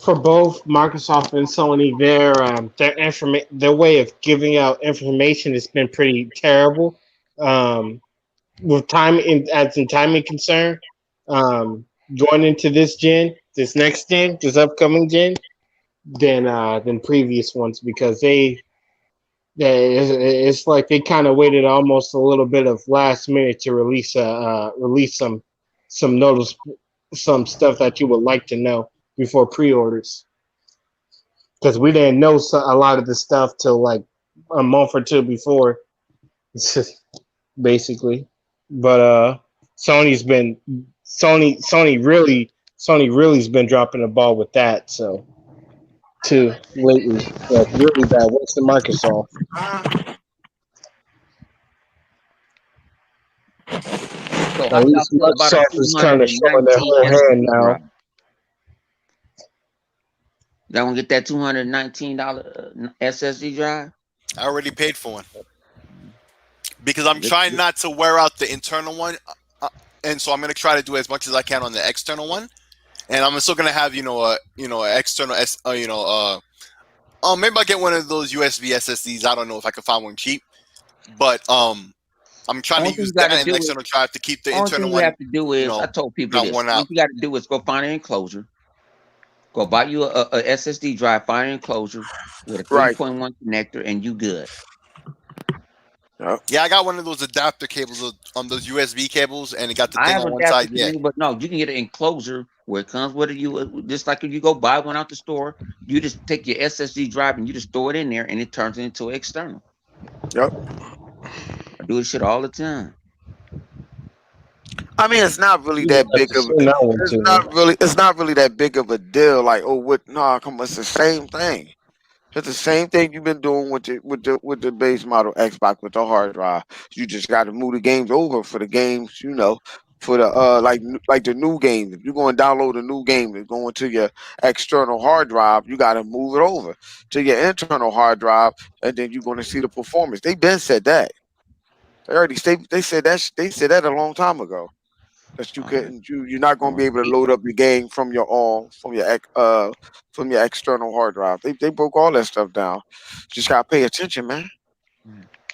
Speaker 4: both Microsoft and Sony, their way of giving out information has been pretty terrible. With timing concern, going into this next gen, this upcoming gen, than previous ones, because it's like they kind of waited almost a little bit of last minute to release some stuff that you would like to know before pre-orders, because we didn't know a lot of the stuff till like a month or two before, basically. But Sony really's been dropping the ball with that. So too lately, like really bad. What's the Microsoft?
Speaker 1: So
Speaker 4: At least Microsoft is kind of showing their whole hand now.
Speaker 1: Y'all want to get that $219 SSD drive?
Speaker 3: I already paid for one because I'm trying not to wear out the internal one, and so I'm going to try to do as much as I can on the external one. And I'm still going to have external maybe I'll get one of those USB SSDs. I don't know if I can find one cheap, but I'm trying to use that and external drive to keep the internal one.
Speaker 1: All you have to do is, I told people this. What you got to do is go find an enclosure. Go buy you a SSD drive, find an enclosure with a 3.1 connector, and you good.
Speaker 3: Yeah, I got one of those adapter cables on those USB cables, and it got the thing on one side. Yeah,
Speaker 1: but no, you can get an enclosure where it comes with it. Just like if you go buy one out the store, you just take your SSD drive and you just throw it in there, and it turns it into an external.
Speaker 2: Yep.
Speaker 1: I do this shit all the time.
Speaker 2: I mean, it's not really that big of. It's not really that big of a deal. Like, come on, it's the same thing. It's the same thing you've been doing with the base model Xbox with the hard drive. You just got to move the games over for the games, for the like the new games. If you're going to download a new game and going to your external hard drive, you got to move it over to your internal hard drive, and then you're going to see the performance. They been said that. They said that a long time ago. That you couldn't, you're not going to be able to load up your game from your external hard drive. They broke all that stuff down. Just gotta pay attention, man.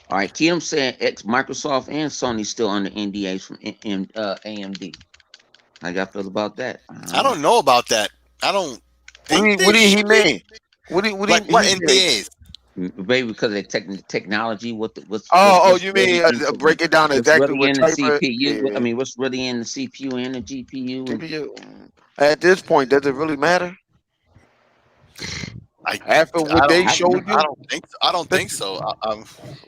Speaker 1: All right, Kim said Microsoft and Sony still under NDAs from AMD. How y'all feel about that?
Speaker 3: I don't know about that. I don't.
Speaker 2: What do he mean? What
Speaker 3: NDAs?
Speaker 1: Maybe because of the technology.
Speaker 2: You mean break it down exactly what type
Speaker 1: of CPU? Yeah. I mean, what's really in the CPU and the GPU?
Speaker 2: At this point, does it really matter? After what
Speaker 3: I
Speaker 2: they
Speaker 3: don't.
Speaker 2: showed
Speaker 3: I
Speaker 2: you,
Speaker 3: don't think. I don't think so.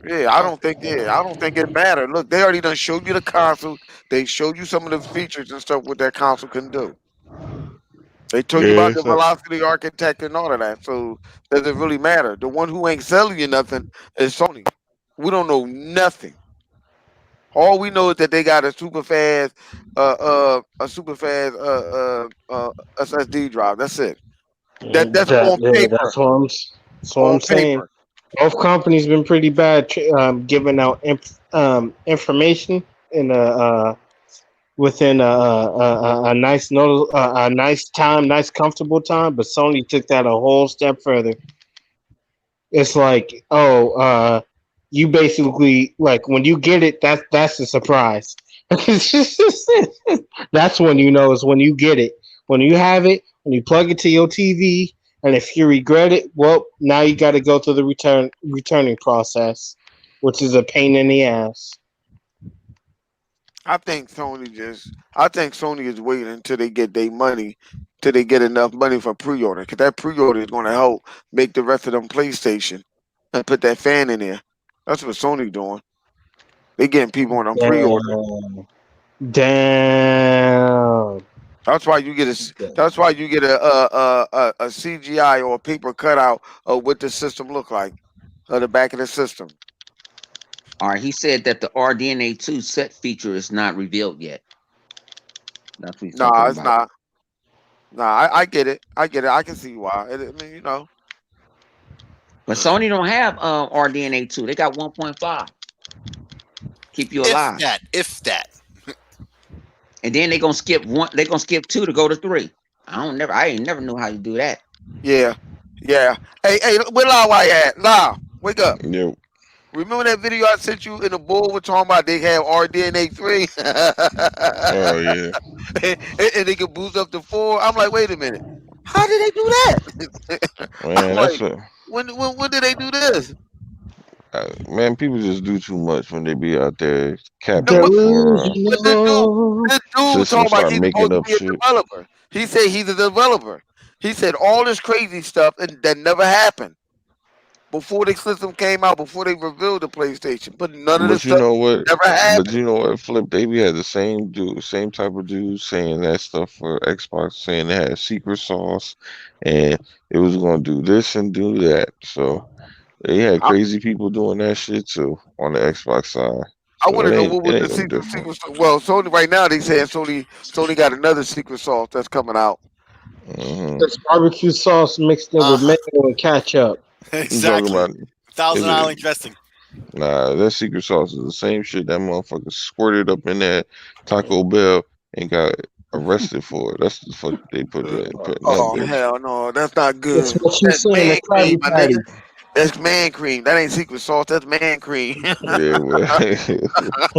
Speaker 2: yeah, I don't think. Yeah, I don't think it mattered. Look, they already done showed you the console. They showed you some of the features and stuff what that console can do. They told you
Speaker 5: Yeah,
Speaker 2: about the
Speaker 5: it's a,
Speaker 2: velocity architect and all of that. So does it really matter? The one who ain't selling you nothing is Sony. We don't know nothing. All we know is that they got a super fast SSD drive. That's it. That's on
Speaker 4: Yeah,
Speaker 2: paper.
Speaker 4: that's what
Speaker 2: On
Speaker 4: I'm saying.
Speaker 2: paper.
Speaker 4: Both companies been pretty bad giving out information in within a nice a nice time, nice comfortable time. But Sony took that a whole step further. It's like, oh, you basically like when you get it, that's a surprise. That's when you know is when you get it. When you have it, when you plug it to your TV, and if you regret it, well, now you got to go through the returning process, which is a pain in the ass.
Speaker 2: I think Sony is waiting until they get their money, till they get enough money for pre-order, because that pre-order is going to help make the rest of them PlayStation and put that fan in there. That's what Sony doing. They getting people on them pre-order.
Speaker 4: Damn. Damn.
Speaker 2: That's why you get That's why you get a CGI or a paper cutout of what the system look like, of the back of the system.
Speaker 1: All right, he said that the RDNA2 set feature is not revealed yet. That's what he's talking
Speaker 2: Nah, it's
Speaker 1: about.
Speaker 2: not. Nah, I get it. I get it. I can see why. I mean, you know.
Speaker 1: But Sony don't have RDNA2. They got 1.5. Keep you alive.
Speaker 3: If that.
Speaker 1: And then they gonna skip one. They gonna skip 2 to go to 3. I ain't never knew how you do that.
Speaker 2: Yeah, yeah. Hey, where La at? La, wake up.
Speaker 5: yeah,
Speaker 2: Remember that video I sent you in the bull? We're talking about they have RDNA3,
Speaker 5: oh yeah,
Speaker 2: and they can boost up to 4. I'm like, wait a minute, how did they do that? I'm
Speaker 5: man.
Speaker 2: like,
Speaker 5: That's a
Speaker 2: when did they do this?
Speaker 5: man. People just do too much when they be out there
Speaker 2: No,
Speaker 5: capping
Speaker 2: what,
Speaker 5: for
Speaker 2: what this dude?
Speaker 4: Delusional.
Speaker 2: This dude talking
Speaker 5: systems.
Speaker 2: about
Speaker 5: Start
Speaker 2: he's
Speaker 5: making
Speaker 2: supposed to
Speaker 5: up
Speaker 2: be a
Speaker 5: shit.
Speaker 2: developer. He said he's a developer. He said all this crazy stuff and that never happened before the system came out, before they revealed the PlayStation. But none of this
Speaker 5: But you
Speaker 2: stuff
Speaker 5: know what?
Speaker 2: never
Speaker 5: But
Speaker 2: happened.
Speaker 5: you know what? Flip, they be had the same dude, same type of dude saying that stuff for Xbox, saying they had secret sauce, and it was gonna do this and do that. So they had
Speaker 2: I,
Speaker 5: crazy people doing that shit too on the Xbox side.
Speaker 2: I
Speaker 5: So
Speaker 2: want to know what
Speaker 5: it
Speaker 2: was the
Speaker 5: ain't no different.
Speaker 2: secret. Well, Sony right now they saying Sony got another secret sauce that's coming out.
Speaker 5: Hmm.
Speaker 4: It's barbecue sauce mixed in with
Speaker 3: Uh-huh.
Speaker 4: mayo and ketchup.
Speaker 5: You talking
Speaker 3: Exactly.
Speaker 5: about is
Speaker 3: Thousand
Speaker 5: it?
Speaker 3: Island dressing.
Speaker 5: Nah, that secret sauce is the same shit that motherfucker squirted up in that Taco Bell and got arrested for it. That's the fuck they put in that
Speaker 2: Oh
Speaker 5: bitch.
Speaker 2: hell no, that's not
Speaker 4: It's
Speaker 2: good.
Speaker 4: what you
Speaker 2: That's
Speaker 4: saying,
Speaker 2: man
Speaker 4: a
Speaker 2: cream,
Speaker 4: Krabby
Speaker 2: my nigga.
Speaker 4: Patty.
Speaker 2: That's man cream. That ain't secret sauce. That's man cream.
Speaker 5: Yeah, but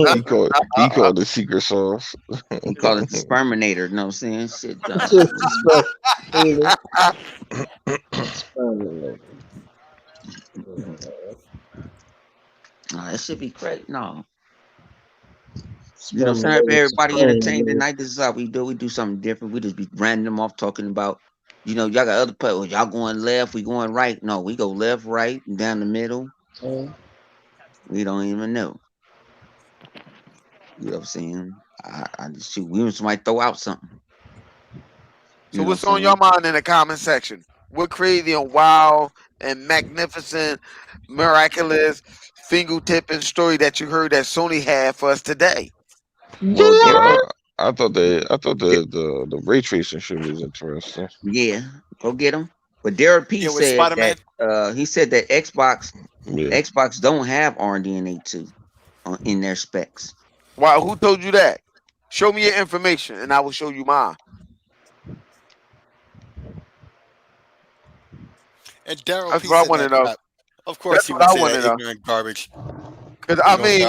Speaker 5: he called it secret sauce.
Speaker 1: He called it the sperminator. You know what I'm saying? Shit done.
Speaker 4: Just experiment.
Speaker 1: That should be great. No. You know what I'm saying? Everybody entertained tonight. This is how we do. We do something different. We just be random off talking about, y'all got other people. Y'all going left, we going right. No, we go left, right, and down the middle. We don't even know. You know what I'm saying? I just shoot. We somebody throw out something.
Speaker 2: So what's on your mind in the comment section? What crazy and wild and magnificent, miraculous, finger tipping story that you heard that Sony had for us today?
Speaker 5: Well, I thought the ray tracing shit was interesting.
Speaker 1: Yeah, go get them. But Derek P
Speaker 3: Yeah, with
Speaker 1: said
Speaker 3: Spider-Man.
Speaker 1: that he said that
Speaker 5: Yeah.
Speaker 1: Xbox don't have RDNA2 in their specs.
Speaker 2: Wow, who told you that? Show me your information and I will show you mine.
Speaker 3: And Daryl
Speaker 2: That's
Speaker 3: P
Speaker 2: what I
Speaker 3: said
Speaker 2: want to
Speaker 3: that
Speaker 2: know.
Speaker 3: crap. Of course
Speaker 2: That's
Speaker 3: he
Speaker 2: what
Speaker 3: would
Speaker 2: I
Speaker 3: say
Speaker 2: want
Speaker 3: that
Speaker 2: to know.
Speaker 3: ignorant garbage.
Speaker 2: Because I mean,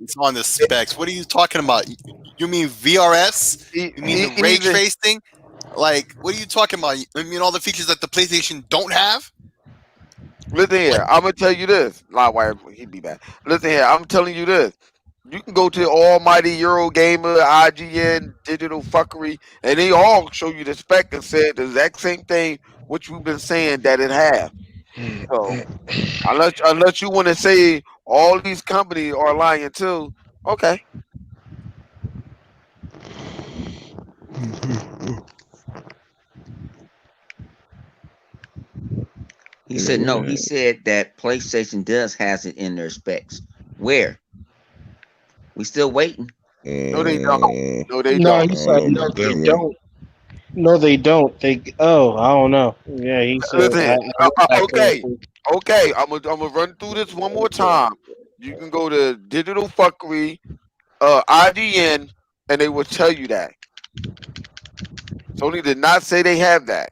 Speaker 3: It's on the specs. What are you talking about? You mean VRS? You mean the ray tracing? Like, what are you talking about? You mean all the features that the PlayStation don't have?
Speaker 2: Listen here, I'm gonna tell you this. Livewire, he'd be back. Listen here, I'm telling you this. You can go to Almighty Eurogamer, IGN, Digital Fuckery, and they all show you the spec and said the exact same thing which we've been saying that it have. So unless you want to say all these companies are lying too, okay.
Speaker 1: He said no. He said that PlayStation does has it in their specs. Where? We still waiting.
Speaker 2: No, they don't. No, they
Speaker 4: No,
Speaker 2: don't.
Speaker 4: he said no, they don't. No, they don't. I don't know. Yeah, he said.
Speaker 2: Listen, okay, okay. I'm gonna run through this one more time. You can go to Digital Fuckery, IGN, and they will tell you that. Sony did not say they have that.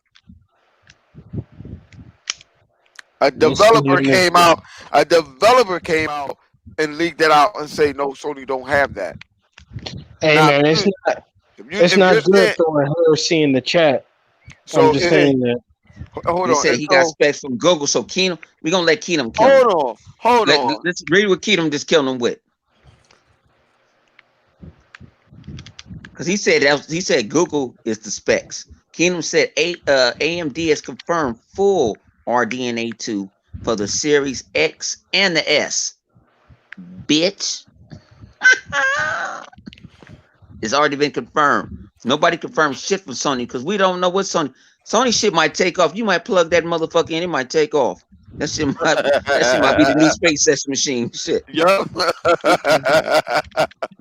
Speaker 2: A developer came out. A developer came out and leaked that out and say no, Sony don't have that.
Speaker 4: Hey
Speaker 2: Now,
Speaker 4: man, it's not. It's not good throwing heresy in the chat.
Speaker 2: So
Speaker 4: I'm just saying that.
Speaker 2: Hold
Speaker 1: They
Speaker 2: on.
Speaker 1: said he got specs from Google. So Keenum, we're gonna let Keenum kill him.
Speaker 2: Hold on.
Speaker 1: Let's read what Keenum just killed him with. Because he said Google is the specs. Keenum said AMD has confirmed full RDNA 2 for the Series X and the S. Bitch. It's already been confirmed. Nobody confirmed shit from Sony because we don't know what Sony shit might take off. You might plug that motherfucker in, it might take off. That shit might be the new space session machine. Shit.
Speaker 2: Yup.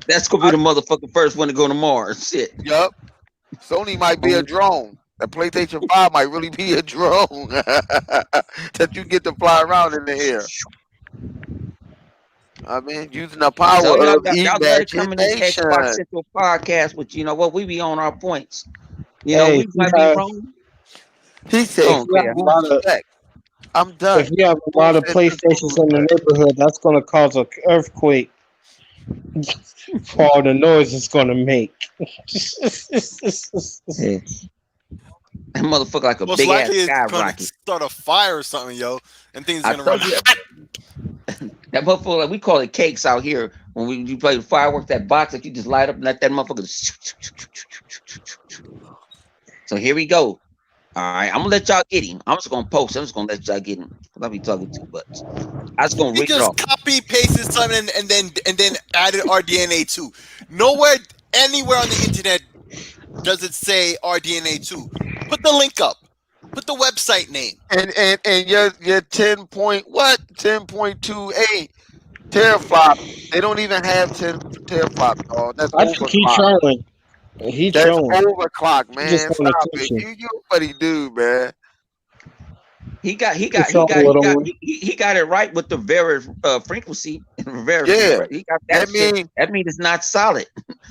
Speaker 1: That's gonna be the motherfucking first one to go to Mars. Shit.
Speaker 2: Yup. Sony might be a drone. The PlayStation 5 might really be a drone that you get to fly around in the air. I mean, using the power
Speaker 1: So
Speaker 2: of
Speaker 1: y'all better come in this
Speaker 2: imagination.
Speaker 1: Xbox Central podcast, but you know what? We be on our points. You know, we might be wrong.
Speaker 2: He said, I'm done.
Speaker 4: If you have a lot of PlayStations in the neighborhood, that's going to cause an earthquake for all the noise it's going to make.
Speaker 1: That motherfucker like a
Speaker 3: Most
Speaker 1: big
Speaker 3: likely
Speaker 1: ass sky
Speaker 3: it's gonna
Speaker 1: rocket.
Speaker 3: start a fire or something, yo, and things are gonna run.
Speaker 1: That motherfucker, like we call it cakes out here when you play the fireworks. That box that you just light up and let that motherfucker. So here we go. All right, I'm gonna let y'all get him. I'm just gonna post. I'm just gonna let y'all get him. I'll be talking too much. I was gonna
Speaker 3: He
Speaker 1: read it
Speaker 3: just
Speaker 1: off.
Speaker 3: copy pasted something and then added RDNA 2. Nowhere anywhere on the internet does it say RDNA 2. Put the link up. Put the website name.
Speaker 2: And your 10.28 teraflop. They don't even have 10 teraflop, dog. That's overclock. That's overclock, man. Stop it. You a funny dude, man.
Speaker 1: He got it right with the very frequency.
Speaker 2: Yeah,
Speaker 1: he got that. That means it's not solid.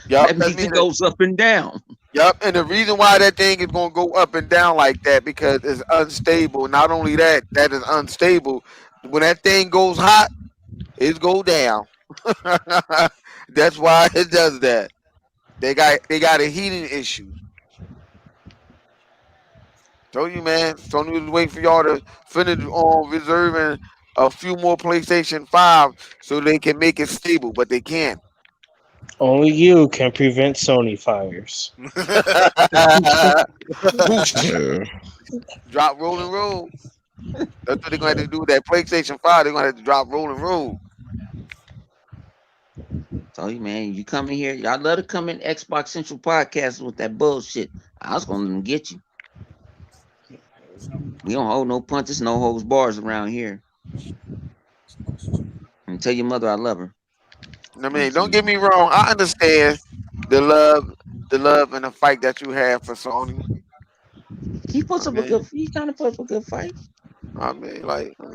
Speaker 2: Yep,
Speaker 1: that means it goes up and down.
Speaker 2: Yep, and the reason why that thing is gonna go up and down like that because it's unstable. Not only that is unstable. When that thing goes hot, it go down. That's why it does that. They got a heating issue. Told you, man. Sony was waiting for y'all to finish on reserving a few more PlayStation 5 so they can make it stable, but they can't.
Speaker 4: Only you can prevent Sony fires.
Speaker 2: Drop, roll, and roll. That's what they're going to have to do with that PlayStation 5. They're going to have to drop, roll, and roll.
Speaker 1: Tell you, man, you come in here. Y'all love to come in Xbox Central Podcast with that bullshit. I was going to get you. We don't hold no punches, no holds bars around here. And tell your mother I love her.
Speaker 2: I mean, don't get me wrong. I understand the love and the fight that you have for Sony.
Speaker 1: He puts up a good. He kind of puts up a good fight.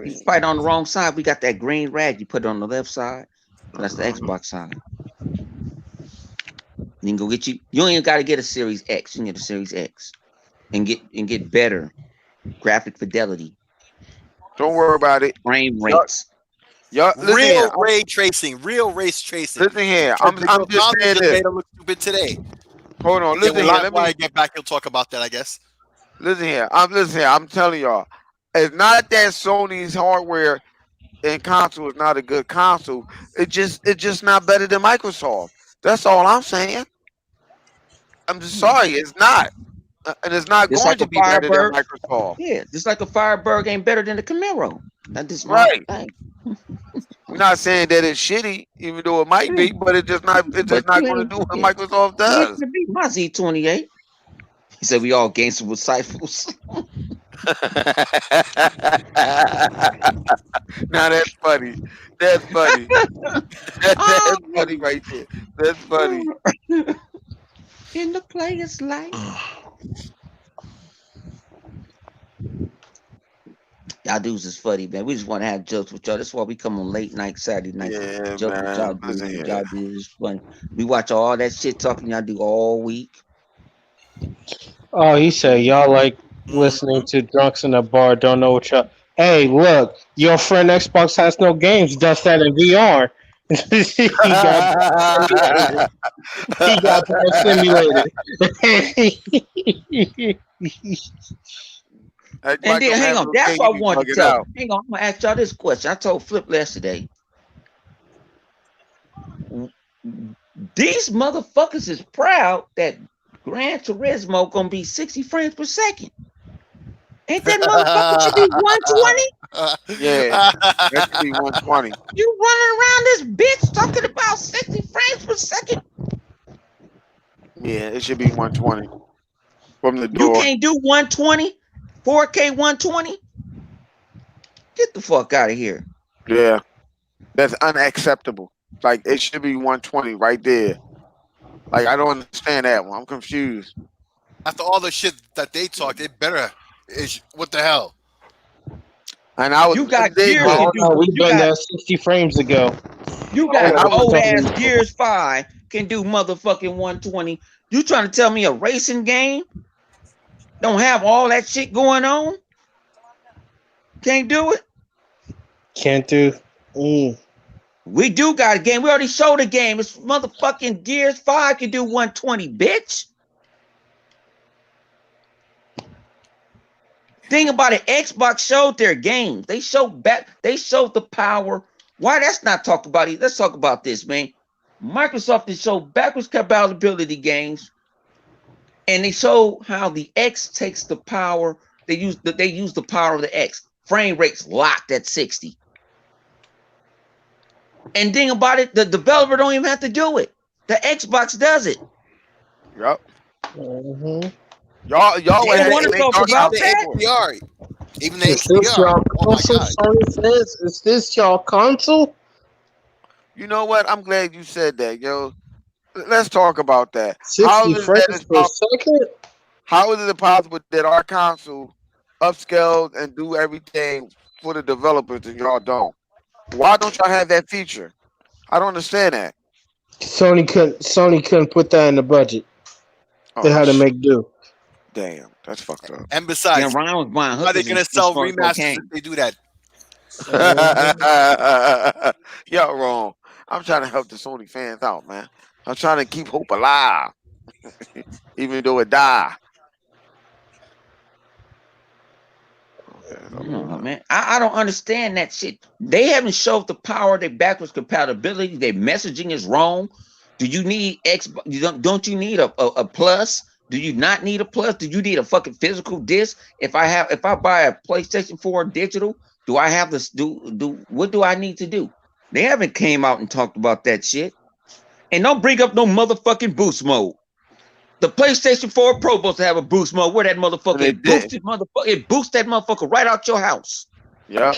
Speaker 2: You
Speaker 1: fight on the wrong side. We got that green rag. You put it on the left side. That's the Xbox side. You can go get you. You ain't even got to get a Series X. You can get a Series X and get better graphic fidelity.
Speaker 2: Don't worry about it.
Speaker 1: Frame rates.
Speaker 3: Real ray tracing.
Speaker 2: Listen here. I'm just saying this.
Speaker 3: Look stupid today.
Speaker 2: Hold on. Listen here.
Speaker 3: Let me get back. He'll talk about that, I guess.
Speaker 2: Listen here. I'm telling y'all. It's not that Sony's hardware and console is not a good console. It's just not better than Microsoft. That's all I'm saying. I'm just sorry. It's not. And it's not
Speaker 1: Just
Speaker 2: going
Speaker 1: like
Speaker 2: to
Speaker 1: a
Speaker 2: be better than
Speaker 1: Firebird.
Speaker 2: Microsoft.
Speaker 1: Yeah, just like a Firebird ain't better than the Camaro. That is
Speaker 2: Right.
Speaker 1: my thing.
Speaker 2: We're not saying that it's shitty, even though it might be, but it's just not
Speaker 1: But
Speaker 2: going
Speaker 1: you
Speaker 2: to
Speaker 1: ain't.
Speaker 2: do what
Speaker 1: Yeah.
Speaker 2: Microsoft
Speaker 1: You ain't
Speaker 2: does.
Speaker 1: gonna beat my Z28. He said we all gangster with cyphers.
Speaker 2: Now that's funny. That's funny. That's funny right there. That's funny.
Speaker 1: In the player's life. Y'all dudes is funny, man. We just want to have jokes with y'all. That's why we come on late night, Saturday night.
Speaker 2: Yeah,
Speaker 1: Joke with y'all
Speaker 2: man.
Speaker 1: dudes.
Speaker 2: Listen here.
Speaker 1: Y'all dudes is funny. We watch all that shit talking y'all do all week.
Speaker 4: Oh, he said y'all like listening to drunks in a bar. Don't know what y'all. Hey, look, your friend Xbox has no games. Does that in VR. He got bar simulated.
Speaker 2: Act
Speaker 1: And
Speaker 2: like
Speaker 1: then
Speaker 2: I'm
Speaker 1: hang
Speaker 2: having
Speaker 1: on.
Speaker 2: a
Speaker 1: That's
Speaker 2: thing,
Speaker 1: what I
Speaker 2: you be
Speaker 1: wanted to
Speaker 2: bugging
Speaker 1: tell.
Speaker 2: out.
Speaker 1: Hang on, I'm gonna ask y'all this question. I told Flip yesterday. These motherfuckers is proud that Gran Turismo gonna be 60 frames per second. Ain't that motherfucker should be 120?
Speaker 2: Yeah, that should be 120.
Speaker 1: You running around this bitch talking about 60 frames per second?
Speaker 2: Yeah, it should be 120 from the
Speaker 1: You
Speaker 2: door.
Speaker 1: can't do 120, 4K 120. Get the fuck out of here.
Speaker 2: Yeah, that's unacceptable. Like it should be 120 right there. Like I don't understand that one. I'm confused.
Speaker 3: After all the shit that they talk, they better. What the hell?
Speaker 2: And I was
Speaker 1: You got
Speaker 2: they
Speaker 1: Gears
Speaker 4: Oh
Speaker 1: can
Speaker 2: good.
Speaker 4: no,
Speaker 1: do.
Speaker 4: we've
Speaker 1: You
Speaker 4: been
Speaker 1: got
Speaker 4: there 60 frames ago.
Speaker 1: you got
Speaker 2: I was-
Speaker 1: old ass Gears 5 can do motherfucking 120. You trying to tell me a racing game don't have all that shit going on? Can't do it.
Speaker 4: Can't do.
Speaker 1: We do got a game. We already showed a game. It's motherfucking Gears 5 can do 120, bitch. Thing about it, Xbox showed their games. They showed the power. Why that's not talked about it? Let's talk about this, man. Microsoft has showed backwards compatibility games, and they show how the X takes the power. They use the power of the X. Frame rates locked at 60. And thing about it, the developer don't even have to do it. The Xbox does it.
Speaker 2: Yep.
Speaker 4: Mm-hmm.
Speaker 2: Y'all
Speaker 1: They
Speaker 2: would
Speaker 1: don't
Speaker 2: have
Speaker 1: want
Speaker 2: to
Speaker 1: to
Speaker 2: make
Speaker 1: talk
Speaker 2: our
Speaker 1: about
Speaker 3: The
Speaker 1: that.
Speaker 3: HDR, even the
Speaker 4: Is this
Speaker 3: HDR.
Speaker 4: y'all
Speaker 3: Oh my
Speaker 4: console?
Speaker 3: god!
Speaker 4: Sony says, is this y'all console?
Speaker 2: You know what? I'm glad you said that, yo. Let's talk about that.
Speaker 4: 60 frames per second?
Speaker 2: How is it possible that our console upscales and do everything for the developers and y'all don't? Why don't y'all have that feature? I don't understand that.
Speaker 4: Sony couldn't put that in the budget. They had to make do.
Speaker 2: Damn, that's fucked up.
Speaker 3: And besides,
Speaker 1: Ryan was buying
Speaker 3: how are they
Speaker 1: hookers
Speaker 3: gonna
Speaker 1: and
Speaker 3: sell
Speaker 1: snorting
Speaker 3: remasters
Speaker 1: cocaine.
Speaker 3: if they do that?
Speaker 2: Y'all wrong. I'm trying to help the Sony fans out, man. I'm trying to keep hope alive, even though it die.
Speaker 1: No, man. I don't understand that shit. They haven't showed the power of their backwards compatibility. Their messaging is wrong. Do you need Xbox? Don't you need a plus? Do you not need a plus? Do you need a fucking physical disc? If I buy a PlayStation 4 digital, do I have this? What do I need to do? They haven't came out and talked about that shit. And don't bring up no motherfucking boost mode. The PlayStation 4 Pro supposed to have a boost mode. Where that motherfucker? It boosts that motherfucker right out your house.
Speaker 2: Yep.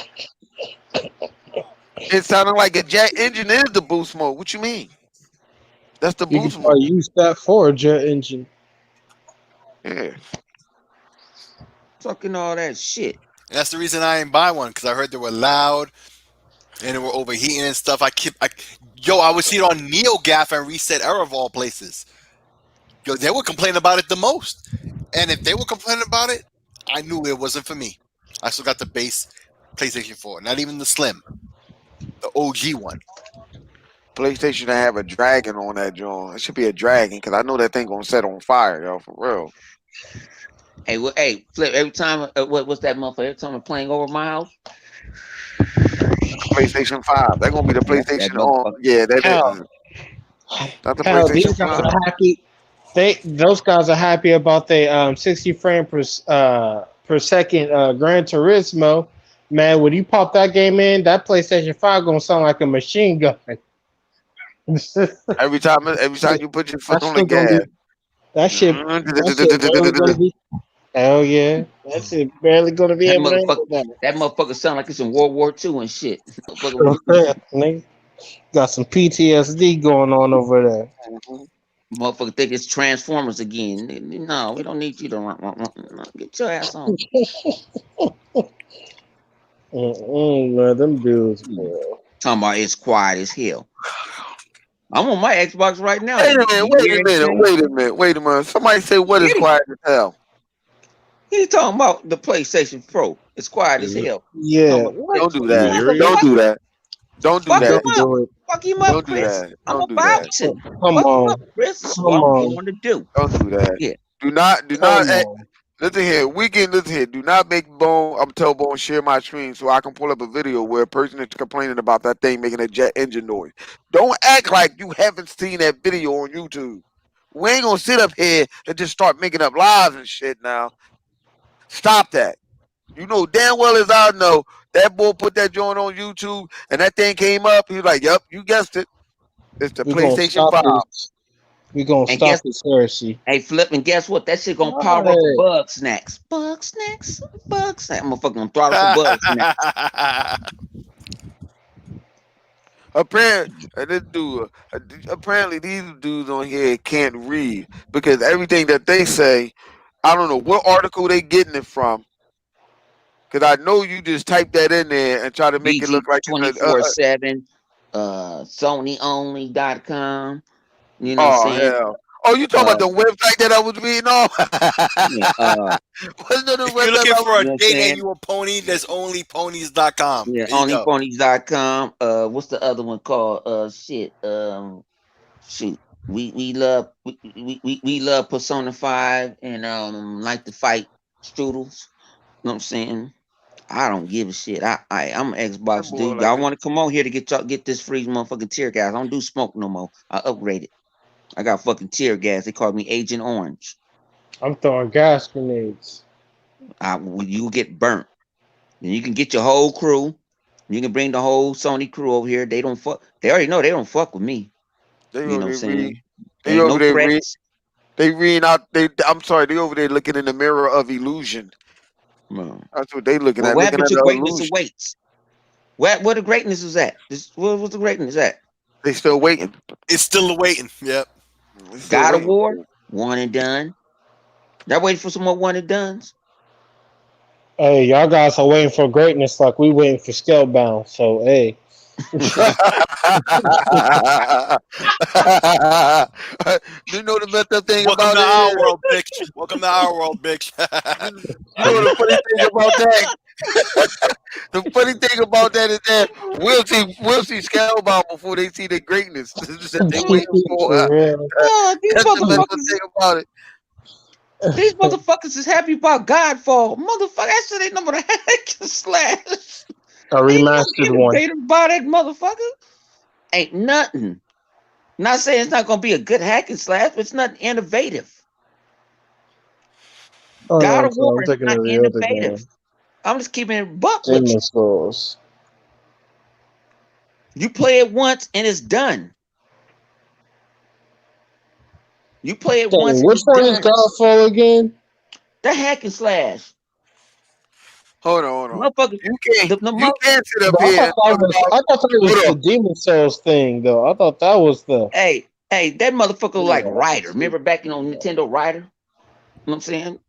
Speaker 2: It sounded like a jet engine is the boost mode. What you mean? That's the
Speaker 4: You can
Speaker 2: boost mode.
Speaker 4: probably use that for a jet engine.
Speaker 2: Yeah.
Speaker 1: Fucking all that shit.
Speaker 3: And that's the reason I didn't buy one, because I heard they were loud and they were overheating and stuff. I would see it on NeoGAF and Reset Era of all places. Yo, they were complaining about it the most. And if they were complaining about it, I knew it wasn't for me. I still got the base PlayStation 4, not even the Slim, the OG one.
Speaker 2: PlayStation to have a dragon on that joint. It should be a dragon because I know that thing gonna set on fire, yo, for real.
Speaker 1: Hey, Flip. Every time, what's that motherfucker? Every time I'm playing over my house.
Speaker 2: PlayStation 5. They're gonna be the PlayStation on. Yeah, that
Speaker 4: Hell,
Speaker 2: is. Not the
Speaker 4: hell,
Speaker 2: PlayStation 5.
Speaker 4: those guys are happy about their 60 frame per second Gran Turismo. Man, when you pop that game in, that PlayStation 5 gonna sound like a machine gun.
Speaker 2: Every time you put your foot
Speaker 4: That
Speaker 2: on the
Speaker 4: shit gonna be
Speaker 2: gas.
Speaker 4: that shit barely gonna be. Hell yeah, that shit barely gonna be
Speaker 1: That
Speaker 4: able to handle
Speaker 1: motherfucker sound like it's in World War II and shit.
Speaker 4: that. Nigga, got some PTSD going on over there.
Speaker 1: Motherfucker think it's Transformers again. No, we don't need you to get your ass on.
Speaker 4: Man, them dudes, bro.
Speaker 1: Talking about it's quiet as hell. I'm on my Xbox right now.
Speaker 2: Wait a minute. Somebody say what is quiet as hell?
Speaker 1: He's talking about the PlayStation Pro. It's quiet as hell.
Speaker 4: Yeah.
Speaker 2: Don't do that. Don't do that. Don't do that.
Speaker 1: Fuck him up,
Speaker 2: Don't do
Speaker 1: Chris.
Speaker 2: that.
Speaker 1: I'm
Speaker 2: Don't do
Speaker 1: about
Speaker 2: that.
Speaker 1: to.
Speaker 4: Come on.
Speaker 1: Up, Chris. That's
Speaker 4: Come
Speaker 1: what I'm
Speaker 4: on.
Speaker 1: going to do.
Speaker 2: Don't do that.
Speaker 1: Yeah.
Speaker 2: Do not.
Speaker 4: Come on.
Speaker 2: Listen here. Listen here. Do not make Bone. I'm tell Bone share my screen so I can pull up a video where a person is complaining about that thing making a jet engine noise. Don't act like you haven't seen that video on YouTube. We ain't gonna sit up here and just start making up lies and shit now. Stop that. You know damn well as I know that boy put that joint on YouTube and that thing came up. He was like, "Yep, you guessed it. It's the PlayStation 5."
Speaker 4: We're gonna stop this heresy.
Speaker 1: Hey, Flip, and guess what? That shit gonna power up the Bug Snacks. Bug Snacks. Motherfucker gonna throttle some Bug Snacks.
Speaker 2: Apparently these dudes on here can't read because everything that they say, I don't know what article they getting it from. Because I know you just type that in there and try to make it look like
Speaker 1: 24/7, SonyOnly.com. You know what I'm saying?
Speaker 2: Hell. Oh, you talking about the website that I was reading off?
Speaker 3: If you're looking for a date annual pony, there's onlyponies.com.
Speaker 1: Yeah, onlyponies.com. What's the other one called? Shoot. We love Persona 5 and like to fight strudels. You know what I'm saying? I don't give a shit. I'm an Xbox dude. Y'all want to come on here to get this free motherfucking tear gas. I don't do smoke no more. I upgraded. I got fucking tear gas. They called me Agent Orange.
Speaker 4: I'm throwing gas grenades.
Speaker 1: You get burnt. And you can get your whole crew. You can bring the whole Sony crew over here. They don't fuck. They already know they don't fuck with me. You know what I'm saying?
Speaker 2: They over there reading. They reading out. I'm sorry. They over there looking in the mirror of illusion. That's what they looking at.
Speaker 1: What happened to greatness awaits? Where the greatness is at? Where was the greatness at?
Speaker 2: They still waiting.
Speaker 3: It's still waiting. Yep.
Speaker 1: God of War, one and done. Y'all waiting for some more one and dones?
Speaker 4: Hey, y'all guys are waiting for greatness like we waiting for Scalebound. So hey.
Speaker 2: You know the messed up thing
Speaker 3: Welcome
Speaker 2: about
Speaker 3: to our world, bitch. Welcome to our world, bitch.
Speaker 2: You know the funny thing about that? The funny thing about that is that we'll see Scalebound before they see the greatness. They waiting for
Speaker 1: these motherfuckers
Speaker 2: thing about it.
Speaker 1: These motherfuckers is happy about Godfall. Motherfucker, that shit ain't number hack and slash.
Speaker 4: A remastered one.
Speaker 1: About that motherfucker. Ain't nothing. Not saying it's not gonna be a good hack and slash, but it's not innovative. God of War is not innovative. I'm just keeping it buck with you. You play it once and it's done. You play it once.
Speaker 4: Which one is Godfall again?
Speaker 1: The hack and slash.
Speaker 2: Hold on.
Speaker 1: Motherfucker,
Speaker 2: you can't sit up here.
Speaker 4: I thought that was the Demon Souls thing, though. I thought that was the.
Speaker 1: Hey, that motherfucker like Ryder. Remember back on Nintendo Ryder? You know what I'm saying?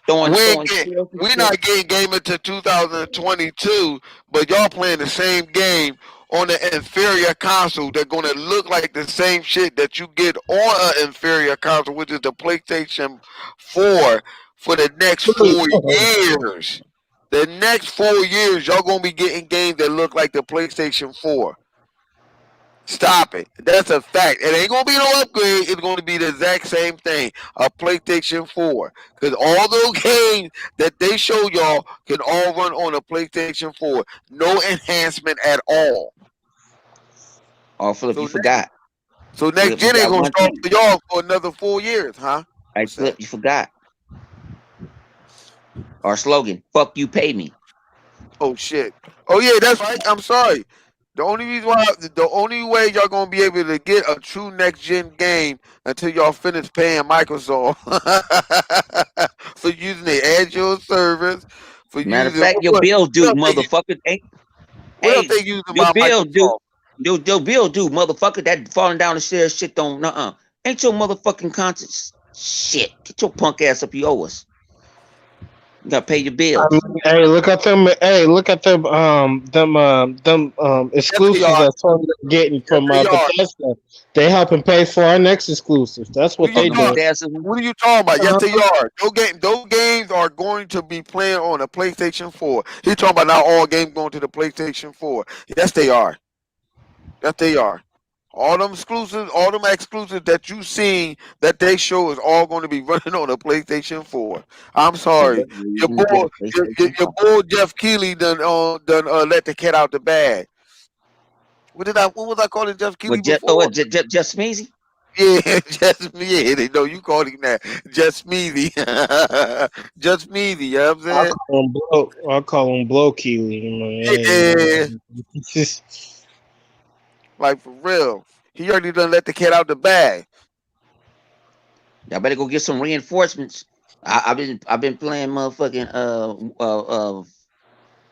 Speaker 2: We're not getting game until 2022, but y'all playing the same game on an inferior console. They're going to look like the same shit that you get on an inferior console, which is the PlayStation 4 for the next 4 years. The next 4 years, y'all going to be getting games that look like the PlayStation 4. Stop it. That's a fact. It ain't going to be no upgrade. It's going to be the exact same thing, a PlayStation 4. Because all those games that they show y'all can all run on a PlayStation 4. No enhancement at all.
Speaker 1: Oh, Philip, you forgot.
Speaker 2: So next
Speaker 1: Flip, you
Speaker 2: gen ain't
Speaker 1: got
Speaker 2: gonna
Speaker 1: one
Speaker 2: start
Speaker 1: thing.
Speaker 2: for y'all for another 4 years, huh?
Speaker 1: Hey,
Speaker 2: What's
Speaker 1: Flip,
Speaker 2: that?
Speaker 1: you forgot our slogan. Fuck you, pay me.
Speaker 2: Oh shit. Oh yeah, that's right. I'm sorry. The only way y'all gonna be able to get a true next gen game until y'all finish paying Microsoft for using their Azure servers, for
Speaker 1: Matter of
Speaker 2: using
Speaker 1: fact, your bill
Speaker 2: what
Speaker 1: due,
Speaker 2: else they
Speaker 1: motherfucker. Ain't
Speaker 2: what else
Speaker 1: hey,
Speaker 2: they using
Speaker 1: your
Speaker 2: by
Speaker 1: bill due.
Speaker 2: Microsoft?
Speaker 1: Your bill due, motherfucker. That falling down the stairs shit don't. Ain't your motherfucking conscience. Shit. Get your punk ass up. You owe us. You gotta pay your
Speaker 4: I
Speaker 1: bills.
Speaker 4: mean, hey, look at them. Hey, look at them
Speaker 2: Yes they
Speaker 4: exclusives
Speaker 2: are.
Speaker 4: that Sony getting
Speaker 2: Yes
Speaker 4: from
Speaker 2: they are.
Speaker 4: Bethesda. They helping pay for our next exclusives. That's
Speaker 2: What
Speaker 4: what
Speaker 2: are you
Speaker 4: they
Speaker 1: Fucking
Speaker 2: talking?
Speaker 4: doing.
Speaker 1: Bethesda.
Speaker 2: What are you talking about? Yes,
Speaker 4: Uh,
Speaker 2: they are. Those games are going to be playing on the PlayStation 4. He's talking about not all games going to the PlayStation 4. Yes, they are. Yes, they are. All them exclusives that you seen that they show is all going to be running on the PlayStation 4. I'm
Speaker 1: Yeah,
Speaker 2: sorry,
Speaker 1: that's the
Speaker 2: your
Speaker 1: reason to get
Speaker 2: boy,
Speaker 1: a PlayStation
Speaker 2: your
Speaker 1: 5.
Speaker 2: boy Jeff Keighley done let the cat out the bag. What was I calling Jeff Keighley before?
Speaker 1: Just Smeezy?
Speaker 2: Yeah, just me. Yeah, they know you called him that. Just Measy. Just Measy, you know what I'm saying?
Speaker 4: I call him Blow Keely.
Speaker 2: Yeah,
Speaker 4: It's just,
Speaker 2: like for real. He already done let the cat out the bag.
Speaker 1: Y'all better go get some reinforcements. I've been playing motherfucking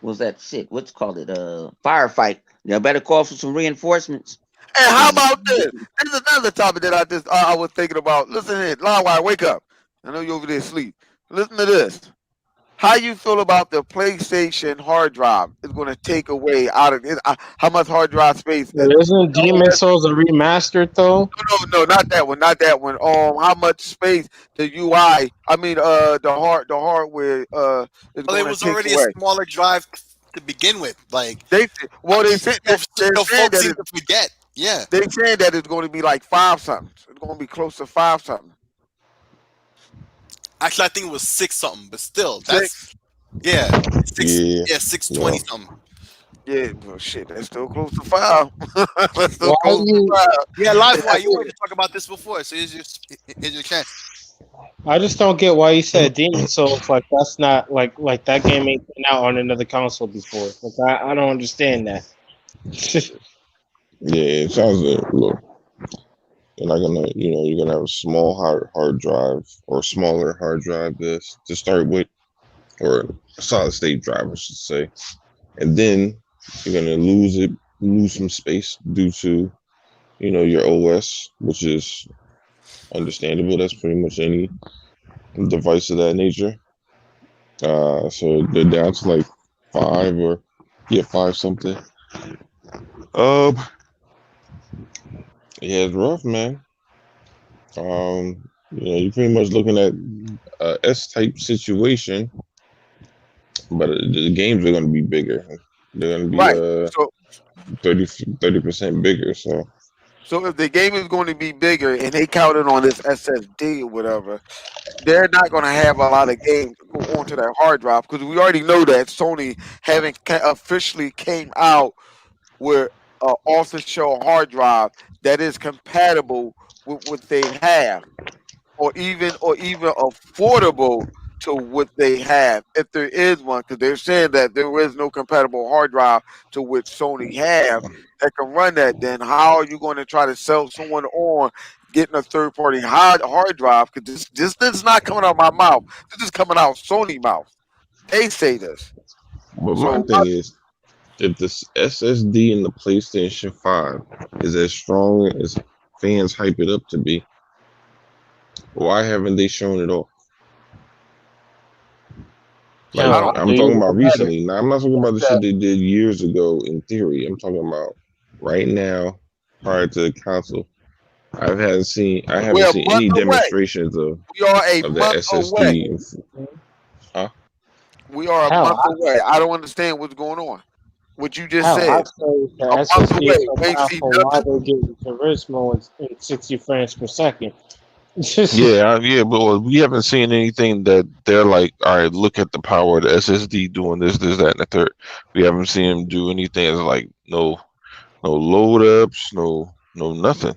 Speaker 1: what's that shit? What's called it? Firefight. Y'all better call for some reinforcements.
Speaker 2: And how
Speaker 1: Cause
Speaker 2: about this? This is another topic that I was thinking about. Listen here, Longwire, wake up. I know you over there asleep. Listen to this. How you feel about the PlayStation hard drive? Is going to take away out of it, how much hard drive space?
Speaker 4: isn't Demon Souls a remastered though?
Speaker 2: No, not that one, not that one. How much space the UI? I mean, the hardware is
Speaker 3: Well, it
Speaker 2: going to
Speaker 3: was
Speaker 2: take
Speaker 3: already a
Speaker 2: away.
Speaker 3: smaller drive to begin with. Like,
Speaker 2: They're saying
Speaker 3: folks
Speaker 2: that
Speaker 3: seem to forget. Yeah,
Speaker 2: it's going to be like five something. It's going to be close to five something.
Speaker 3: actually, I think it was 6 something, but still,
Speaker 2: Six.
Speaker 3: yeah,
Speaker 5: Yeah,
Speaker 3: 620
Speaker 5: yeah.
Speaker 3: something.
Speaker 2: Yeah, well, shit, that's still close to five. That's still
Speaker 4: Why
Speaker 2: close to
Speaker 4: you?
Speaker 2: five.
Speaker 3: Yeah, Livewire, you wanted to talk about this before, so here's your chance.
Speaker 4: I just don't get why you said Demon Souls. Like that's not like that game ain't been out on another console before. Like I don't understand that.
Speaker 5: Yeah, it sounds like, look, you're not gonna, you're gonna have a small hard drive or smaller hard drive to start with, or a solid state drive, I should say, and then you're gonna lose some space due to, your OS, which is understandable. That's pretty much any device of that nature. So they're down to like five or five something. Um, yeah, it's rough, man. You're pretty much looking at a S-type situation, but the games are going to be bigger. They're going to be
Speaker 2: Right. So
Speaker 5: 30% bigger. So
Speaker 2: so if the game is going to be bigger and they counted on this SSD or whatever, they're not going to have a lot of games go onto that hard drive because we already know that Sony haven't officially came out with an off-the-shelf hard drive that is compatible with what they have, or even affordable to what they have, if there is one, because they're saying that there is no compatible hard drive to which Sony have that can run that. Then how are you going to try to sell someone on getting a third-party hard drive? Because this is not coming out of my mouth. This is coming out of Sony mouth. They say this.
Speaker 5: but my
Speaker 2: So
Speaker 5: thing is, if this SSD in the PlayStation 5 is as strong as fans hype it up to be, why haven't they shown it off? Like,
Speaker 2: I don't.
Speaker 5: I'm talking about recently. Now, I'm not talking about the shit they did years ago in theory. I'm talking about right now, prior to the console. I haven't seen
Speaker 2: We're a month
Speaker 5: any
Speaker 2: away.
Speaker 5: demonstrations
Speaker 2: We are a
Speaker 5: of that
Speaker 2: month away.
Speaker 5: SSD. Huh?
Speaker 2: We are a
Speaker 4: Hell,
Speaker 2: month away. I don't understand what's going on. What you just
Speaker 4: Hell, I
Speaker 2: said.
Speaker 4: say the
Speaker 2: A month
Speaker 4: SSD
Speaker 2: away.
Speaker 4: is so
Speaker 2: We ain't seen
Speaker 4: powerful. Why
Speaker 2: nothing.
Speaker 4: they get Turismo in 60 frames per second? It's just
Speaker 5: Yeah, but we haven't seen anything that they're like, all right, look at the power of the SSD doing this, that, and the third. We haven't seen them do anything. It's like no load ups, no nothing.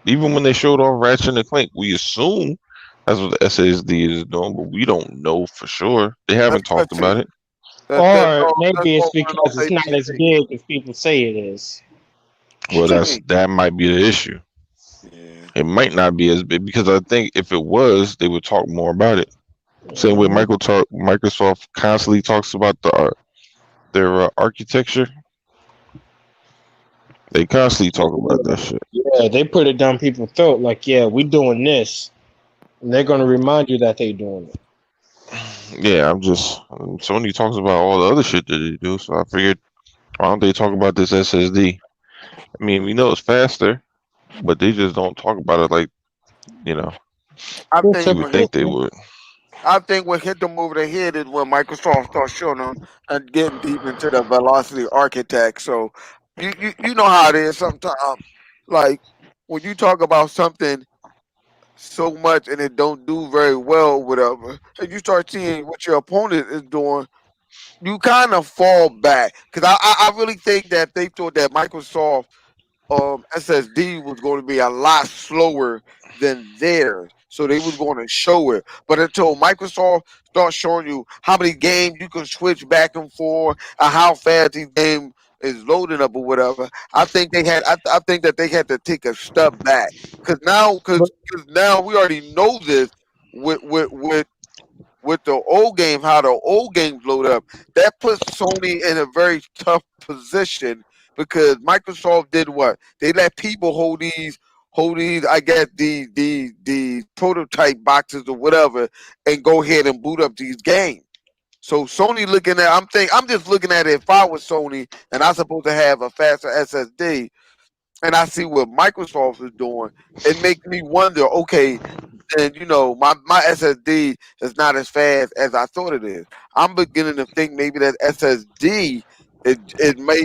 Speaker 5: even when they showed off Ratchet and Clank, we assume that's what the SSD is doing, but we don't know for sure. They
Speaker 2: That's
Speaker 5: haven't talked
Speaker 2: pussy.
Speaker 5: about it.
Speaker 4: Or
Speaker 2: That's
Speaker 4: maybe it's
Speaker 2: all running off
Speaker 4: because it's not as
Speaker 2: ABC.
Speaker 4: big as people say it is.
Speaker 5: Well,
Speaker 2: What you mean?
Speaker 5: that might be the issue.
Speaker 2: Yeah.
Speaker 5: It might not be as big because I think if it was, they would talk more about it. Same way Microsoft constantly talks about their architecture. They constantly talk about that shit.
Speaker 4: Yeah, they put it down people's throat. Like, yeah, we doing this, and they're gonna remind you that they doing it.
Speaker 5: Yeah, Sony talks about all the other shit that they do, so I figured why don't they talk about this SSD? I mean, we know it's faster, but they just don't talk about it like you know
Speaker 2: I
Speaker 4: It's
Speaker 5: you
Speaker 2: think
Speaker 4: a
Speaker 5: would
Speaker 2: what
Speaker 5: think
Speaker 2: hit
Speaker 5: they would.
Speaker 2: what hit them over the head is when Microsoft started showing them and getting deep into the velocity architect. So you know how it is sometimes. Like when you talk about something so much and it don't do very well, whatever, and you start seeing what your opponent is doing, you kind of fall back. Because I really think that they thought that Microsoft SSD was going to be a lot slower than theirs. So they was going to show it. But until Microsoft starts showing you how many games you can switch back and forth and how fast these games is loading up or whatever, I think that they had to take a step back.
Speaker 4: but
Speaker 2: Cause now we already know this with with the old game, how the old games load up, that puts Sony in a very tough position because Microsoft did what? They let people hold these, I guess the prototype boxes or whatever, and go ahead and boot up these games. So Sony looking at, I'm just looking at it. If I was Sony and I'm supposed to have a faster SSD, and I see what Microsoft is doing, it makes me wonder. Okay, then my SSD is not as fast as I thought it is. I'm beginning to think maybe that SSD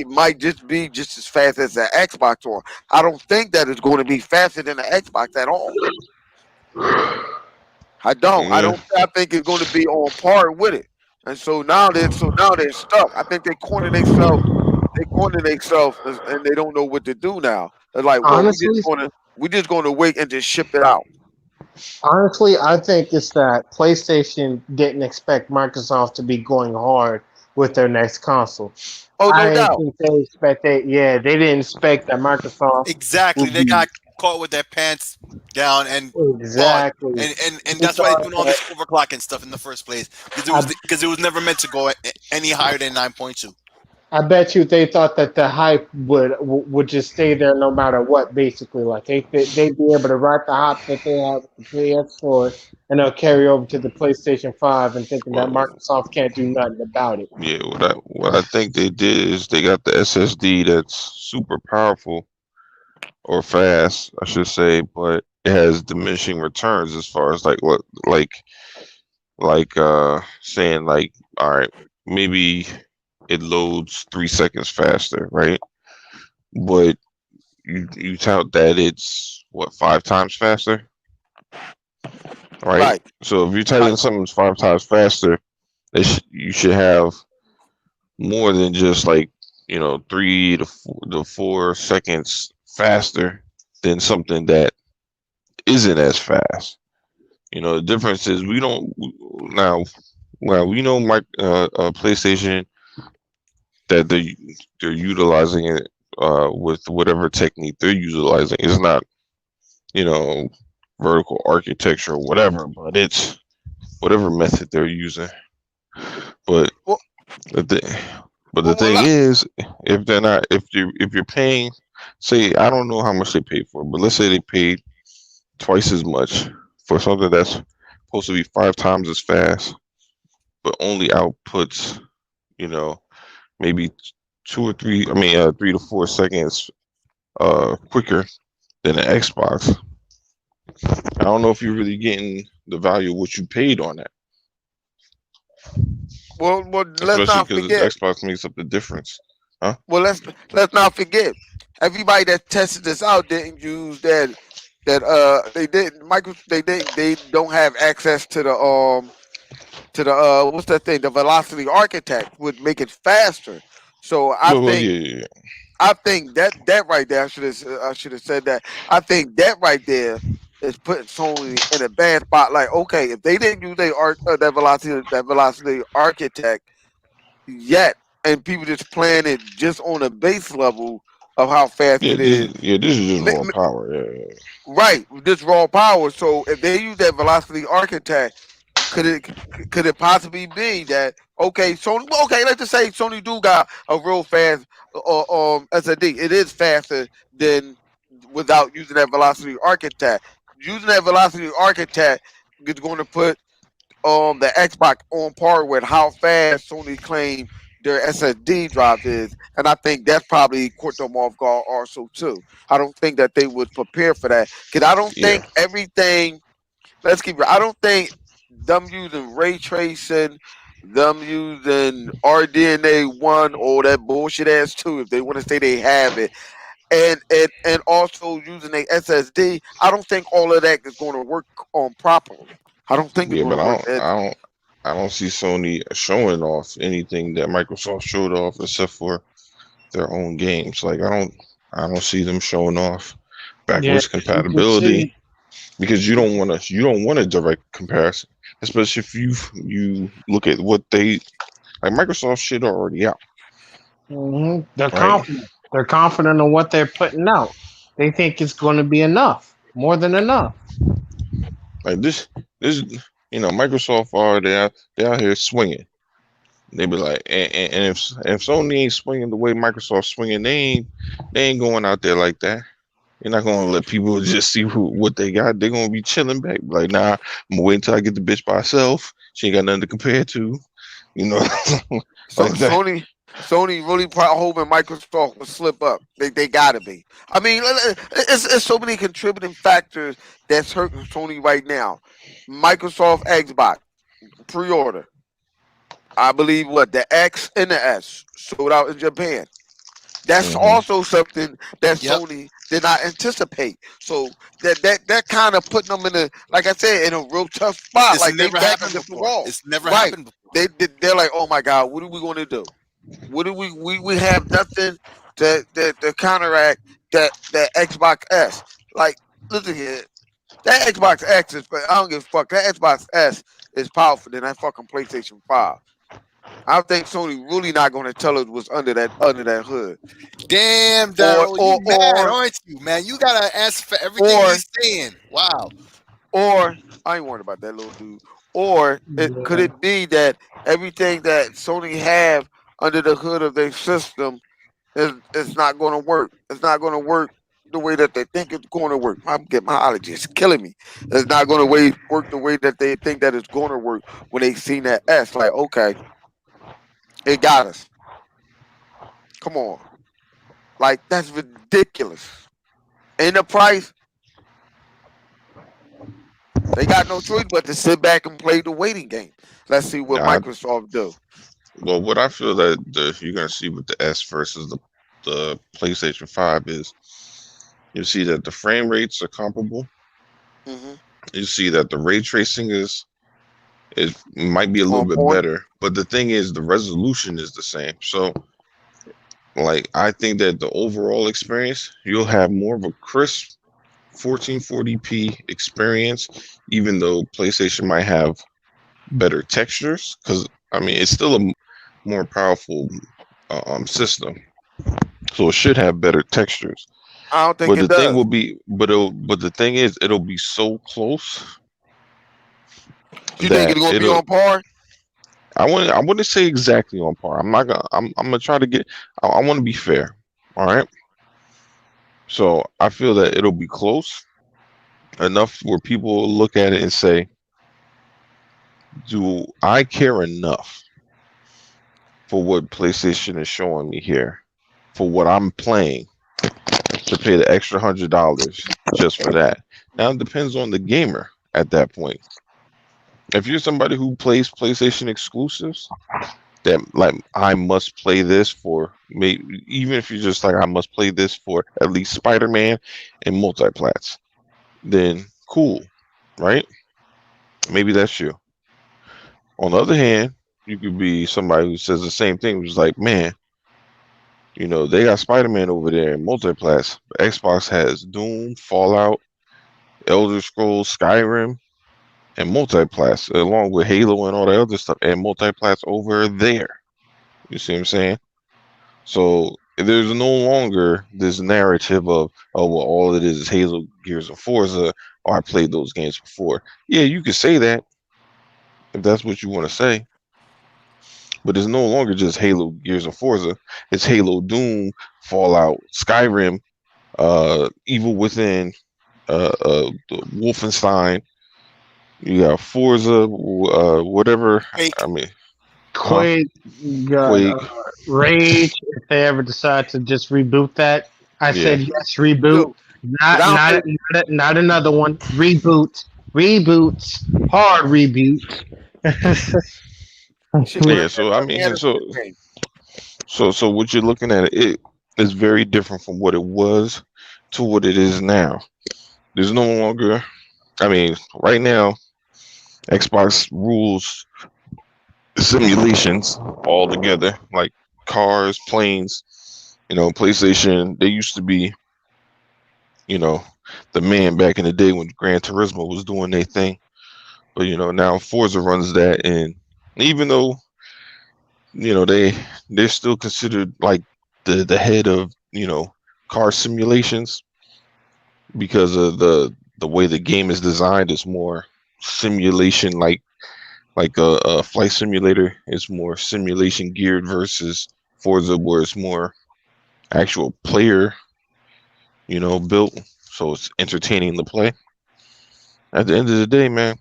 Speaker 2: might just be just as fast as the Xbox One. I don't think that it's going to be faster than the Xbox at all. I don't. I
Speaker 5: Yeah,
Speaker 2: don't. I think it's going to be on par with it. And so now they're stuck. I think they cornered themselves. They cornered themselves, and they don't know what to do now. They're like, well,
Speaker 4: honestly,
Speaker 2: we just going to wait and just ship it out.
Speaker 4: honestly, I think it's that PlayStation didn't expect Microsoft to be going hard with their next console.
Speaker 2: Oh, no
Speaker 4: I
Speaker 2: doubt.
Speaker 4: think they expected, yeah, they didn't expect that Microsoft
Speaker 3: Exactly.
Speaker 4: would
Speaker 3: They
Speaker 4: be
Speaker 3: got caught with their pants down and bought,
Speaker 4: exactly.
Speaker 3: and
Speaker 4: They
Speaker 3: that's why they're
Speaker 4: thought
Speaker 3: doing all
Speaker 4: that,
Speaker 3: this overclocking stuff in the first place
Speaker 4: I,
Speaker 3: because it was never meant to go any higher than 9.2.
Speaker 4: I bet you they thought that the hype would just stay there no matter what. Basically, like they'd be able to ride the hype that they have with the PS4, and they'll carry over to the PlayStation 5, and thinking that
Speaker 5: well,
Speaker 4: Microsoft can't do nothing about it.
Speaker 5: yeah. What I think they did is they got the SSD that's super powerful or fast, I should say, but it has diminishing returns as far as like what saying like all right, maybe it loads 3 seconds faster, right? But you tout that it's what 5 times faster, right?
Speaker 2: Right.
Speaker 5: So if you're
Speaker 2: Right.
Speaker 5: telling something's 5 times faster, you should have more than just like 3 to 4 seconds faster than something that isn't as fast. The difference is we don't now. Well, we know PlayStation that they're utilizing it with whatever technique they're utilizing. It's not you know vertical architecture or whatever, but it's whatever method they're using. But
Speaker 2: Well,
Speaker 5: the th- but the
Speaker 2: well,
Speaker 5: thing is, if they're not, if you're paying, say I don't know how much they paid for, but let's say they paid twice as much for something that's supposed to be 5 times as fast, but only outputs, you know, maybe 2 or 3, 3 to 4 seconds quicker than an Xbox. I don't know if you're really getting the value of what you paid on that,
Speaker 2: let's
Speaker 5: especially
Speaker 2: not
Speaker 5: because
Speaker 2: forget.
Speaker 5: Xbox makes up the difference. Huh?
Speaker 2: Well, let's not forget. Everybody that tested this out didn't use that they didn't Michael they don't have access to the what's that thing, the velocity architect would make it faster. So
Speaker 5: Well, yeah, yeah, yeah.
Speaker 2: I think that right there, I should have said that. I think that right there is putting Sony in a bad spot. Like, okay, if they didn't use that velocity architect yet, and people just playing it just on a base level of how fast
Speaker 5: Yeah,
Speaker 2: it is,
Speaker 5: this is just raw power. Yeah.
Speaker 2: right? Just raw power. So if they use that velocity architect, could it could it possibly be that okay, Sony? Okay, let's just say Sony do got a real fast SSD. It is faster than without using that velocity architect. Using that velocity architect is going to put the Xbox on par with how fast Sony claim their SSD drive is, and I think that's probably caught them off guard also too. I don't think that they would prepare for that because I don't
Speaker 5: Yeah.
Speaker 2: think everything. Let's keep it. I don't think them using ray tracing, them using RDNA 1 or that bullshit ass 2, if they want to say they have it, and also using a SSD. I don't think all of that is going to work on properly. I don't think it's
Speaker 5: Yeah,
Speaker 2: going
Speaker 5: but
Speaker 2: to work.
Speaker 5: I don't see Sony showing off anything that Microsoft showed off except for their own games. Like I don't see them showing off
Speaker 4: Yeah,
Speaker 5: backwards
Speaker 4: you can
Speaker 5: compatibility
Speaker 4: see.
Speaker 5: because you don't want a direct comparison, especially if you look at what they like. Microsoft shit already out,
Speaker 4: They're
Speaker 5: right?
Speaker 4: confident. They're confident in what they're putting out. They think it's going to be enough, more than enough.
Speaker 5: Like this Microsoft are they out here swinging. They be like, and if Sony ain't swinging the way Microsoft swinging, they ain't going out there like that. You're not gonna let people just see what they got. They're gonna be chilling back. Like, nah, I'm gonna wait until I get the bitch by herself. She ain't got nothing to compare to, you know,
Speaker 2: So
Speaker 5: like that.
Speaker 2: Sony really probably hoping Microsoft will slip up. They gotta be. I mean, it's so many contributing factors that's hurting Sony right now. Microsoft Xbox pre-order. I believe what the X and the S sold out in Japan. That's
Speaker 5: Hmm.
Speaker 2: also something that
Speaker 3: Yep.
Speaker 2: Sony did not anticipate. So that kind of putting them in a, like I said, in a real tough spot.
Speaker 3: It's
Speaker 2: Like they
Speaker 3: never
Speaker 2: back
Speaker 3: happened
Speaker 2: against the
Speaker 3: before.
Speaker 2: wall.
Speaker 3: It's never
Speaker 2: Right.
Speaker 3: happened before.
Speaker 2: They're like, oh my God, what are we going to do? What do we have nothing to counteract that Xbox S. Like, listen here, that Xbox X is, I don't give a fuck. That Xbox S is powerful than that fucking PlayStation 5. I think Sony really not going to tell us what's under that hood.
Speaker 3: Damn,
Speaker 2: Or
Speaker 3: Daryl, you
Speaker 2: or
Speaker 3: mad,
Speaker 2: or
Speaker 3: aren't you, man? You gotta ask for everything he's saying. Wow.
Speaker 2: or I ain't worried about that little dude. Or could
Speaker 4: Yeah.
Speaker 2: it be that everything that Sony have under the hood of their system is not going to work? It's not going to work the way that they think it's going to work. I'm getting my allergy. It's killing me. It's not going to work the way that they think that it's going to work when they seen that S. Like, okay, it got us. Come on. Like, that's ridiculous. And the price, they got no choice but to sit back and play the waiting game. Let's see what
Speaker 5: I,
Speaker 2: Microsoft do.
Speaker 5: well, what I feel that you're gonna see with the S versus the PlayStation 5 is you see that the frame rates are comparable.
Speaker 2: Hmm.
Speaker 5: You see that the ray tracing is might be a little
Speaker 2: On
Speaker 5: bit
Speaker 2: point.
Speaker 5: better, but the thing is the resolution is the same. So like I think that the overall experience, you'll have more of a crisp 1440p experience, even though PlayStation might have better textures, because I mean it's still a more powerful system, so it should have better textures.
Speaker 2: I don't think
Speaker 5: But the
Speaker 2: it
Speaker 5: thing will
Speaker 2: does.
Speaker 5: be, but the thing is, it'll be so close
Speaker 2: You think
Speaker 5: that
Speaker 2: it's going to be
Speaker 5: it'll.
Speaker 2: on par?
Speaker 5: I wouldn't say exactly on par. I'm not gonna. I'm gonna try to get. I want to be fair. All right. So I feel that it'll be close enough where people will look at it and say, "Do I care enough for what PlayStation is showing me here, for what I'm playing, to pay the extra $100 just for that?" Now it depends on the gamer at that point. If you're somebody who plays PlayStation exclusives, that like I must play this for maybe even if you're just like I must play this for at least Spider-Man and multiplats, then cool, right? Maybe that's you. On the other hand, you could be somebody who says the same thing, which is like, man, You know, they got Spider-Man over there in multiplayer. Xbox has Doom, Fallout, Elder Scrolls, Skyrim, and multiplayer, along with Halo and all that other stuff, and multiplayer over there. You see what I'm saying? So there's no longer this narrative of, oh well, all it is Halo, Gears, and Forza. Or I played those games before. Yeah, you could say that if that's what you want to say, but it's no longer just Halo, Gears, and Forza. It's Halo, Doom, Fallout, Skyrim, Evil Within, Wolfenstein. You got Forza, whatever.
Speaker 3: Quake.
Speaker 5: I mean,
Speaker 4: Quake, you got
Speaker 5: Quake.
Speaker 4: Rage. If they ever decide to just reboot that, I
Speaker 5: Yeah.
Speaker 4: said yes, reboot.
Speaker 2: Yo,
Speaker 4: Not
Speaker 2: but I
Speaker 4: not,
Speaker 2: don't
Speaker 4: not not another one. Reboots, hard reboot.
Speaker 2: shit.
Speaker 5: Yeah. So I mean, so what you're looking at, it is very different from what it was to what it is now. There's no longer. I mean, right now, Xbox rules simulations all together, like cars, planes. You know, PlayStation. They used to be, you know, the man back in the day when Gran Turismo was doing their thing. But you know, now Forza runs that, and even though you know they're still considered like the head of car simulations because of the way the game is designed. It's more simulation like a flight simulator. It's more simulation geared versus Forza, where it's more actual player built, so it's entertaining to play. At the end of the day, man,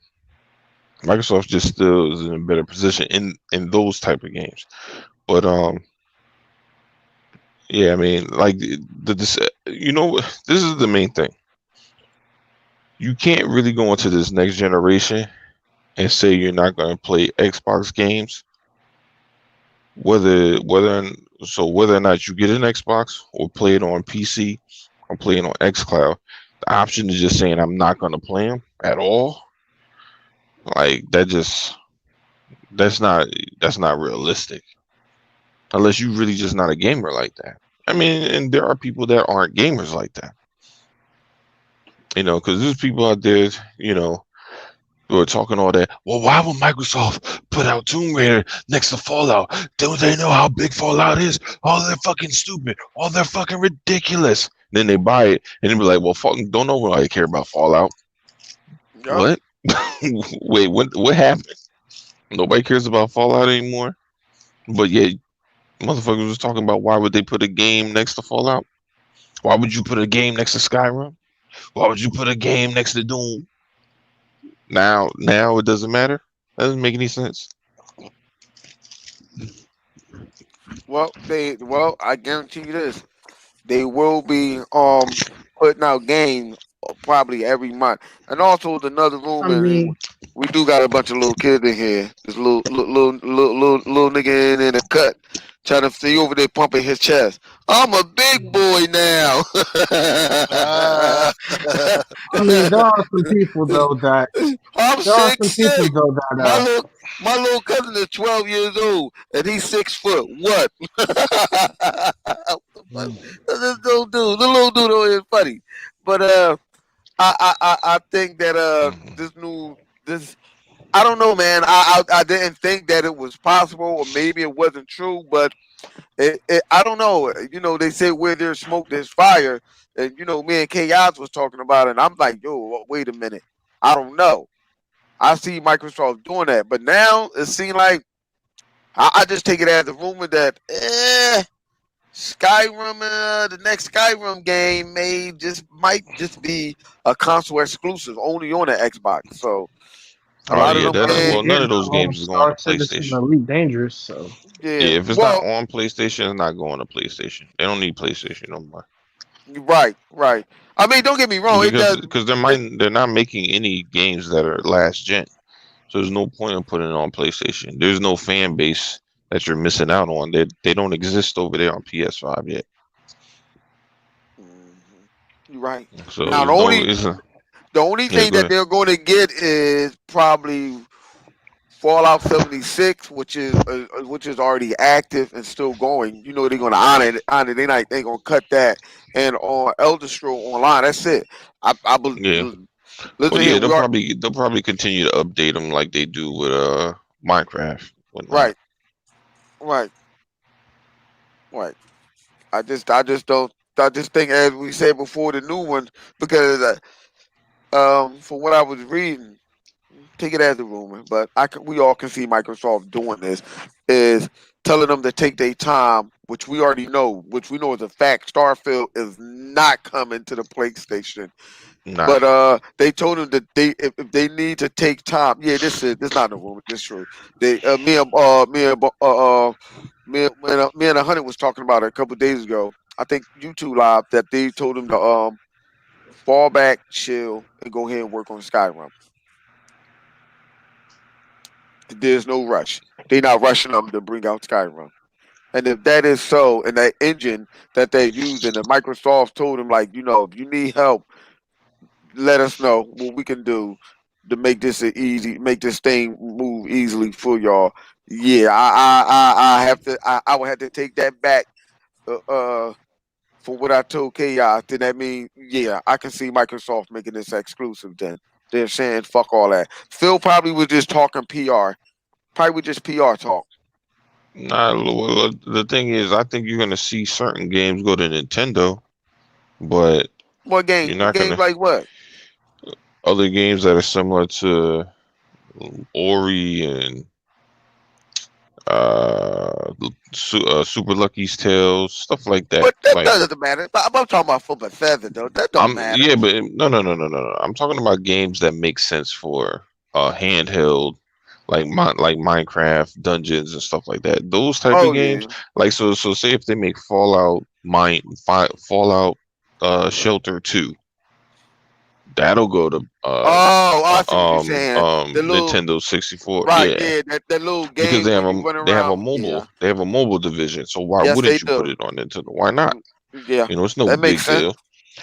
Speaker 5: Microsoft just still is in a better position in those type of games. But yeah, I mean, like this is the main thing. You can't really go into this next generation and say you're not going to play Xbox games, whether or not you get an Xbox or play it on PC or play it on XCloud. The option is just saying I'm not going to play them at all. Like that's not realistic unless you really just not a gamer like that. I mean, and there are people that aren't gamers like that. Because there's people out there, who are talking all that. Well, why would Microsoft put out Tomb Raider next to Fallout? Don't they know how big Fallout is? Oh, they're fucking stupid. Oh, they're fucking ridiculous. Then they buy it and they be like, well, fucking don't nobody care about Fallout.
Speaker 2: Yup.
Speaker 5: What? Wait, what happened? Nobody cares about Fallout anymore? But yeah, motherfuckers was talking about why would they put a game next to Fallout? Why would you put a game next to Skyrim? Why would you put a game next to Doom? Now it doesn't matter. That doesn't make any sense.
Speaker 2: Well, I guarantee you this: they will be putting out games probably every month. And also, there's another room,
Speaker 4: I mean,
Speaker 2: we do got a bunch of little kids in here. This little nigga in the cut, trying to stay over there pumping his chest. I'm a big boy now.
Speaker 3: Ah.
Speaker 4: I mean, there are some people though that
Speaker 2: I'm
Speaker 4: there are some
Speaker 2: 6'6".
Speaker 4: people though that
Speaker 2: My little cousin is 12 years old and he's 6 foot. What? This little dude is funny, but I think that this I don't know, man. I didn't think that it was possible, or maybe it wasn't true, but I don't know. They say where there's smoke, there's fire, and me and Chaos was talking about it. And I'm like, yo, wait a minute. I don't know. I see Microsoft doing that, but now it seems like I just take it as a rumor that Skyrim, the next Skyrim game might just be a console exclusive, only on the Xbox. So a lot of them games,
Speaker 5: none of those games is going to
Speaker 4: Star Citizen
Speaker 5: PlayStation.
Speaker 4: Elite Dangerous. So
Speaker 2: yeah,
Speaker 5: If it's not on PlayStation, it's not going to PlayStation. They don't need PlayStation no more.
Speaker 2: Right. I mean, don't get me wrong.
Speaker 5: Because they're not making any games that are last gen, so there's no point in putting it on PlayStation. There's no fan base that you're missing out on. They don't exist over there on PS5 yet.
Speaker 2: You're right.
Speaker 5: So
Speaker 2: Now the only thing that they're going to get is probably Fallout 76, which is already active and still going. You know they're gonna honor it. They gonna cut that. And on Elder Scroll Online, that's it. I
Speaker 5: Yeah.
Speaker 2: listen
Speaker 5: Well,
Speaker 2: here.
Speaker 5: yeah,
Speaker 2: We are
Speaker 5: they'll probably continue to update them like they do with Minecraft, whatnot.
Speaker 2: right, right, right. I just think, as we said before, the new one, because from what I was reading, take it as a rumor, but we all can see Microsoft doing this, is telling them to take their time, which we already know, which we know is a fact. Starfield is not coming to the PlayStation,
Speaker 5: Nah,
Speaker 2: but they told them that if they need to take time, yeah, this not a rumor, this is true. They me and a hundred was talking about it a couple days ago. I think YouTube Live, that they told them to fall back, chill, and go ahead and work on Skyrim. There's no rush. They're not rushing them to bring out Skyrim. And if that is so, and that engine that they're using, and Microsoft told them, like, if you need help, let us know what we can do to make make this thing move easily for y'all. Yeah, I have to. I would have to take that back. For what I told Chaos, then that mean, yeah, I can see Microsoft making this exclusive. Then they're saying fuck all that. Phil probably was just talking PR. Probably was just PR talk.
Speaker 5: nah. Well, the thing is, I think you're gonna see certain games go to Nintendo, but
Speaker 2: What
Speaker 5: you're
Speaker 2: game?
Speaker 5: not
Speaker 2: Games
Speaker 5: gonna
Speaker 2: like what?
Speaker 5: other games that are similar to Ori and Super Lucky's Tales, stuff like that.
Speaker 2: But that
Speaker 5: Like
Speaker 2: doesn't matter. But I'm talking about for Bethesda though. That don't matter.
Speaker 5: yeah, but no. I'm talking about games that make sense for handheld, like Minecraft, Dungeons, and stuff like that. Those type of
Speaker 2: Oh
Speaker 5: games,
Speaker 2: yeah.
Speaker 5: like so say if they make Fallout Shelter 2, that'll go to
Speaker 2: Oh, I see what you're saying. The little
Speaker 5: Nintendo 64.
Speaker 2: right,
Speaker 5: Yeah,
Speaker 2: yeah, that little
Speaker 5: because
Speaker 2: game where you run around. Yeah.
Speaker 5: they have a mobile division. So why
Speaker 2: Yes, they
Speaker 5: wouldn't you put
Speaker 2: do.
Speaker 5: it on Nintendo? Why not?
Speaker 2: Yeah.
Speaker 5: It's no
Speaker 2: That makes
Speaker 5: big
Speaker 2: sense.
Speaker 5: deal.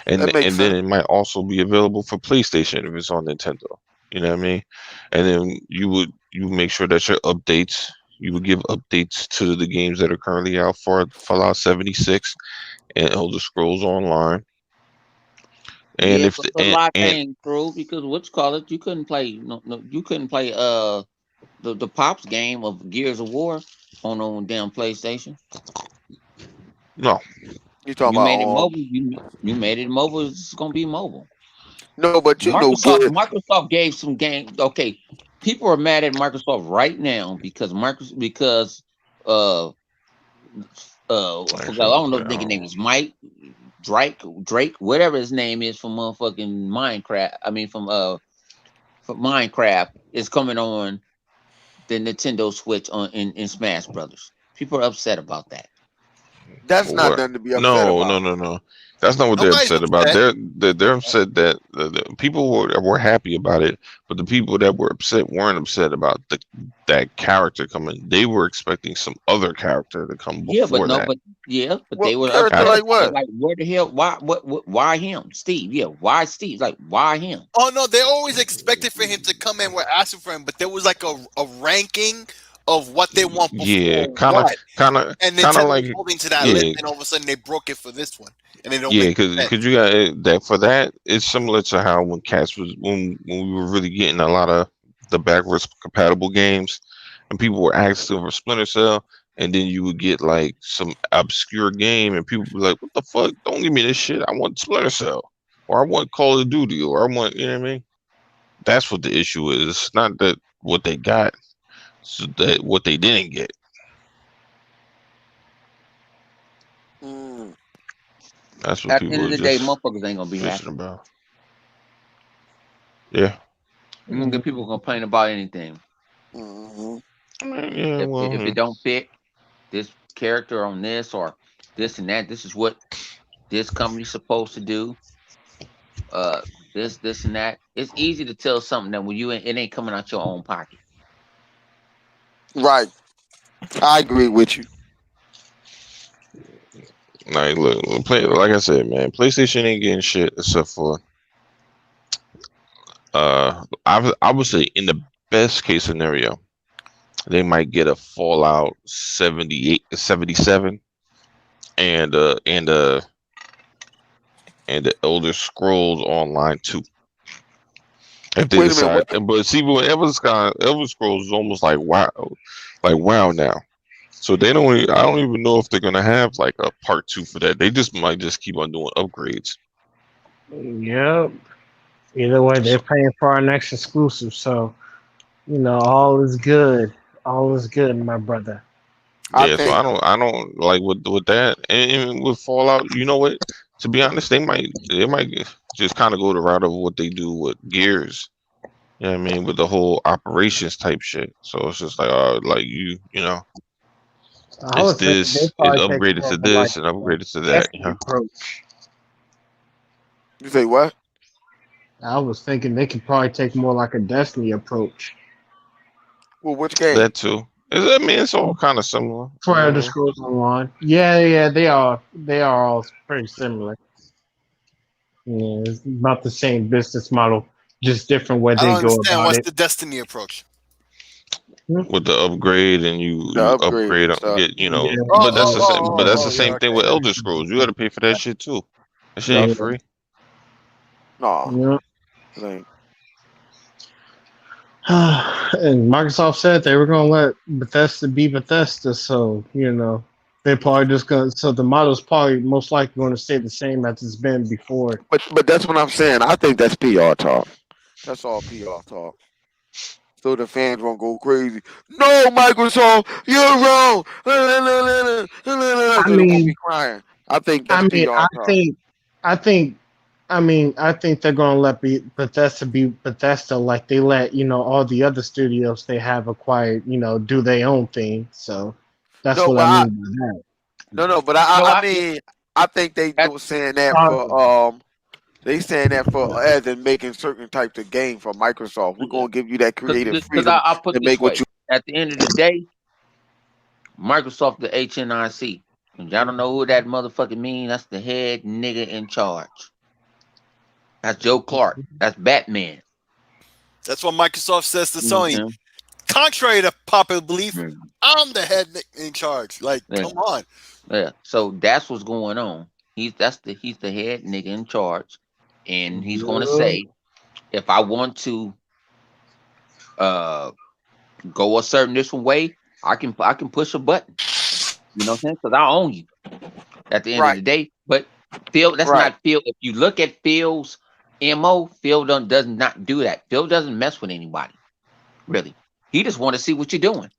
Speaker 5: And
Speaker 2: That makes
Speaker 5: then
Speaker 2: sense.
Speaker 5: it might also be available for PlayStation if it's on Nintendo. You know what I mean? And then you make sure that your updates you would give updates to the games that are currently out for Fallout 76 and Elder Scrolls Online. And
Speaker 1: Yeah,
Speaker 5: if
Speaker 1: but
Speaker 5: the,
Speaker 1: a lot
Speaker 5: and
Speaker 1: ain't true because what's call it? You couldn't play no you couldn't play the Pops game of Gears of War on damn PlayStation.
Speaker 5: no,
Speaker 2: You talking
Speaker 1: You made it
Speaker 2: about
Speaker 1: mobile. You made it mobile. It's gonna be mobile.
Speaker 2: no, but good.
Speaker 1: Microsoft gave some game. Okay, people are mad at Microsoft right now because uh I forgot. I don't know if the nigga name is Mike Drake, whatever his name is from motherfucking Minecraft. I mean from Minecraft is coming on the Nintendo Switch in Smash Brothers. People are upset about that.
Speaker 2: That's
Speaker 5: for
Speaker 2: not
Speaker 5: what?
Speaker 2: nothing to be upset about.
Speaker 5: No. That's not what they're
Speaker 3: Nobody's
Speaker 5: upset about.
Speaker 3: upset.
Speaker 5: They're upset that the people were happy about it, but the people that were upset weren't upset about that character coming. They were expecting some other character to come
Speaker 1: Yeah, but
Speaker 5: before
Speaker 1: no,
Speaker 5: that.
Speaker 1: but
Speaker 2: What
Speaker 1: they were
Speaker 2: character
Speaker 1: upset
Speaker 5: Character.
Speaker 2: like
Speaker 1: about it.
Speaker 2: what?
Speaker 1: Like, where the hell? Why him? Steve? Yeah, why Steve? Like, why him?
Speaker 3: Oh no, they always expected for him to come in. We're asking for him, but there was like a ranking of what they want
Speaker 5: Yeah,
Speaker 3: before what, and
Speaker 5: kind of
Speaker 3: Nintendo was
Speaker 5: like
Speaker 3: holding to that list,
Speaker 5: yeah,
Speaker 3: and all of a sudden they broke it for this one, and it don't
Speaker 5: yeah,
Speaker 3: make
Speaker 5: because
Speaker 3: sense.
Speaker 5: you got that for that. It's similar to how when Cats was when we were really getting a lot of the backwards compatible games, and people were asking for Splinter Cell, and then you would get like some obscure game, and people would be like, "What the fuck? Don't give me this shit. I want Splinter Cell, or I want Call of Duty, or I want you know what I mean." That's what the issue is. It's not that what they got, it's that what they didn't get.
Speaker 2: Mm.
Speaker 5: That's what
Speaker 1: At the end
Speaker 5: people
Speaker 1: of
Speaker 5: are
Speaker 1: the day,
Speaker 5: just
Speaker 1: motherfuckers ain't gonna be
Speaker 5: bitching
Speaker 1: happy.
Speaker 5: about. Yeah.
Speaker 1: You're gonna get people complain about anything.
Speaker 2: Hmm.
Speaker 5: I mean, yeah, well,
Speaker 1: If it don't fit this character on this or this and that, this is what this company's supposed to do. Uh, this and that. It's easy to tell something that when it ain't coming out your own pocket.
Speaker 2: Right. I agree with you.
Speaker 5: like, like I said, man, PlayStation ain't getting shit except for I would say in the best case scenario, they might get a Fallout 78, 77, and the Elder Scrolls Online 2. If they
Speaker 2: Wait a minute.
Speaker 5: decide,
Speaker 2: What?
Speaker 5: but see, when Elder Scrolls is almost like WoW now. So they don't. I don't even know if they're gonna have like a part 2 for that. They just might just keep on doing upgrades.
Speaker 4: Yep. Either way, they're paying for our next exclusive, so all is good. All is good, my brother.
Speaker 2: I
Speaker 5: Yeah, so
Speaker 2: think
Speaker 5: I don't like with that, and even with Fallout. You know what? To be honest, they might just kind of go the route of what they do with Gears. You know what I mean? With the whole operations type shit. So it's just like you know,
Speaker 4: I
Speaker 5: it's
Speaker 4: was thinking they
Speaker 5: this, it's
Speaker 4: probably take
Speaker 5: upgraded
Speaker 4: more
Speaker 5: to
Speaker 4: of a like
Speaker 5: this and upgraded to that. You
Speaker 4: Destiny
Speaker 5: know,
Speaker 4: approach.
Speaker 2: you say what?
Speaker 4: I was thinking they could probably take more like a Destiny approach
Speaker 2: Well, which game?
Speaker 5: that too. I mean, it's all kind of similar.
Speaker 4: for Elder
Speaker 2: Hmm.
Speaker 4: Scrolls Online. Yeah, they are. They are all pretty similar. Yeah, it's about the same business model, just different way
Speaker 3: I
Speaker 4: they
Speaker 3: don't
Speaker 4: go
Speaker 3: understand.
Speaker 4: about
Speaker 3: What's
Speaker 4: it.
Speaker 3: the Destiny approach?
Speaker 5: With the upgrade and
Speaker 2: The
Speaker 5: you
Speaker 2: upgrade
Speaker 5: upgrade
Speaker 2: stuff.
Speaker 5: get
Speaker 4: Yeah,
Speaker 3: Oh,
Speaker 5: but that's
Speaker 3: oh,
Speaker 5: the
Speaker 3: oh,
Speaker 5: same but
Speaker 3: oh,
Speaker 5: that's
Speaker 3: oh,
Speaker 5: the
Speaker 3: yeah,
Speaker 5: same thing
Speaker 3: okay.
Speaker 5: with Elder Scrolls. You got to pay for that shit too. That shit
Speaker 2: Yep.
Speaker 5: ain't
Speaker 4: yeah,
Speaker 5: free.
Speaker 2: No.
Speaker 4: yeah.
Speaker 2: It ain't.
Speaker 4: And Microsoft said they were going to let Bethesda be Bethesda, so they're probably just going. So the model's probably most likely going to stay the same as it's been before.
Speaker 2: But that's what I'm saying. I think that's PR talk. That's all PR talk. So the fans won't go crazy. No, Microsoft, you're wrong.
Speaker 4: I
Speaker 2: So they're gonna be
Speaker 4: mean,
Speaker 2: crying. I think
Speaker 4: I
Speaker 2: that's
Speaker 4: mean,
Speaker 2: PR talk.
Speaker 4: I think, I think they're going to let Bethesda be Bethesda, like they let all the other studios they have acquired, do their own thing. So that's
Speaker 2: No,
Speaker 4: what
Speaker 2: but
Speaker 4: I
Speaker 2: I
Speaker 4: mean by that.
Speaker 2: no, but
Speaker 1: No,
Speaker 2: I mean I think they
Speaker 1: that,
Speaker 2: do saying that
Speaker 4: Uh,
Speaker 2: for they saying that for as in making certain types of game for Microsoft. We're gonna give you that creative
Speaker 1: because
Speaker 2: freedom
Speaker 1: I'll put
Speaker 2: to
Speaker 1: it this
Speaker 2: make what
Speaker 1: way.
Speaker 2: you.
Speaker 1: At the end of the day, Microsoft, the HNIC. And y'all don't know who that motherfucker mean. That's the head nigga in charge. That's Joe Clark. That's Batman.
Speaker 3: That's what Microsoft says to
Speaker 1: You know what
Speaker 3: Sony.
Speaker 1: I'm
Speaker 3: Contrary to popular belief,
Speaker 1: saying?
Speaker 3: I'm the head in charge. Like,
Speaker 1: Yeah,
Speaker 3: come on.
Speaker 1: yeah. So that's what's going on. He's the head nigga in charge, and he's going to
Speaker 4: yeah.
Speaker 1: say if I want to uh go a certain different way, I can push a button. You know what I'm saying? Because I own you at the end of
Speaker 2: Right,
Speaker 1: the day. But Phil, that's
Speaker 2: right.
Speaker 1: not Phil. If you look at Phil's MO, Phil does not do that. Phil doesn't mess with anybody, really. He just want to see what you're doing.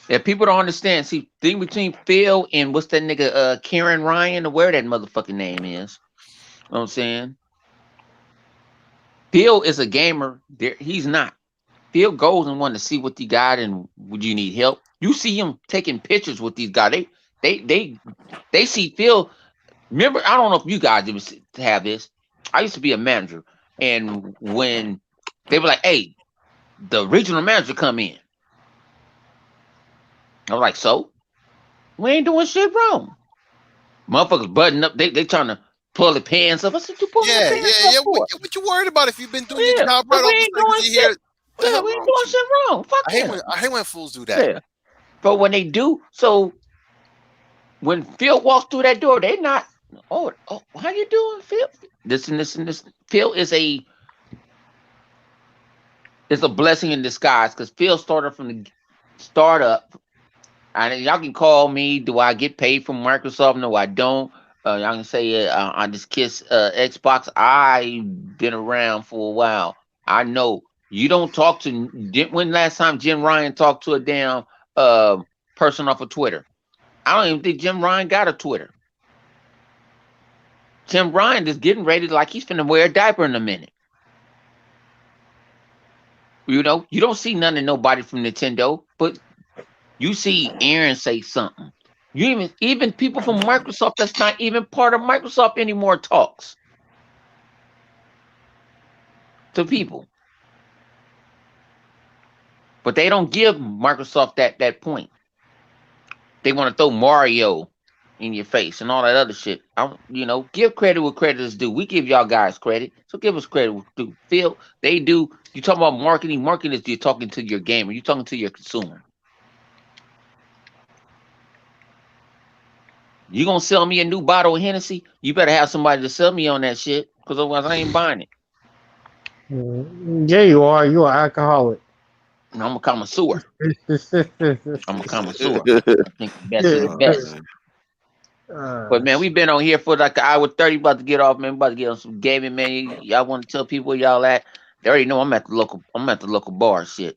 Speaker 1: If people don't understand, see, thing between Phil and what's that nigga, Karen Ryan, or where that motherfucking name is. You know what I'm saying? Phil is a gamer. He's not. Phil goes and want to see what you got and would you need help. You see him taking pictures with these guys. They see Phil. Remember, I don't know if you guys ever have this. I used to be a manager, and when they were like, "Hey, the regional manager come in," I was like, "So we ain't doing shit wrong." Motherfuckers button up. They trying to pull the pants up. I said, "You pulling the
Speaker 3: Yeah,
Speaker 1: pants
Speaker 3: yeah,
Speaker 1: up
Speaker 3: yeah.
Speaker 1: for?"
Speaker 3: What you worried about if you've been doing your
Speaker 1: Yeah,
Speaker 3: job
Speaker 1: but
Speaker 3: right?
Speaker 1: we
Speaker 3: All of a
Speaker 1: ain't
Speaker 3: sudden,
Speaker 1: doing
Speaker 3: you hear,
Speaker 1: shit.
Speaker 3: what the
Speaker 1: Yeah,
Speaker 3: hell
Speaker 1: we ain't
Speaker 3: wrong
Speaker 1: doing
Speaker 3: with you?
Speaker 1: shit wrong. Fuck him.
Speaker 3: I hate when fools do that.
Speaker 1: Yeah. But when they do, so when Phil walks through that door, they not. Oh, how you doing, Phil? This and this and this. Phil is a blessing in disguise because Phil started from the startup. And y'all can call me. Do I get paid from Microsoft? No, I don't. Y'all can say I just kiss Xbox. I've been around for a while. I know you don't talk to. When last time Jim Ryan talked to a damn uh, person off of Twitter? I don't even think Jim Ryan got a Twitter. Jim Ryan is getting ready like he's finna wear a diaper in a minute. You don't see none of nobody from Nintendo, but you see Aaron say something. You even people from Microsoft that's not even part of Microsoft anymore talks to people, but they don't give Microsoft that point. They want to throw Mario. in your face and all that other shit. Give credit what credit is due. We give y'all guys credit, so give us credit what due. Phil, they do. You talking about marketing? Marketing is you're talking to your gamer. You're talking to your consumer. You gonna sell me a new bottle of Hennessy? You better have somebody to sell me on that shit, because otherwise I ain't buying it.
Speaker 4: Yeah, you are. You are alcoholic.
Speaker 1: No, I'm a connoisseur. I'm a connoisseur. I think the best of the best. But man, we've been on here for like an hour 30. About to get off, man. About to get on some gaming, man. Y'all want to tell people where y'all at? They already know I'm at the local bar. Shit.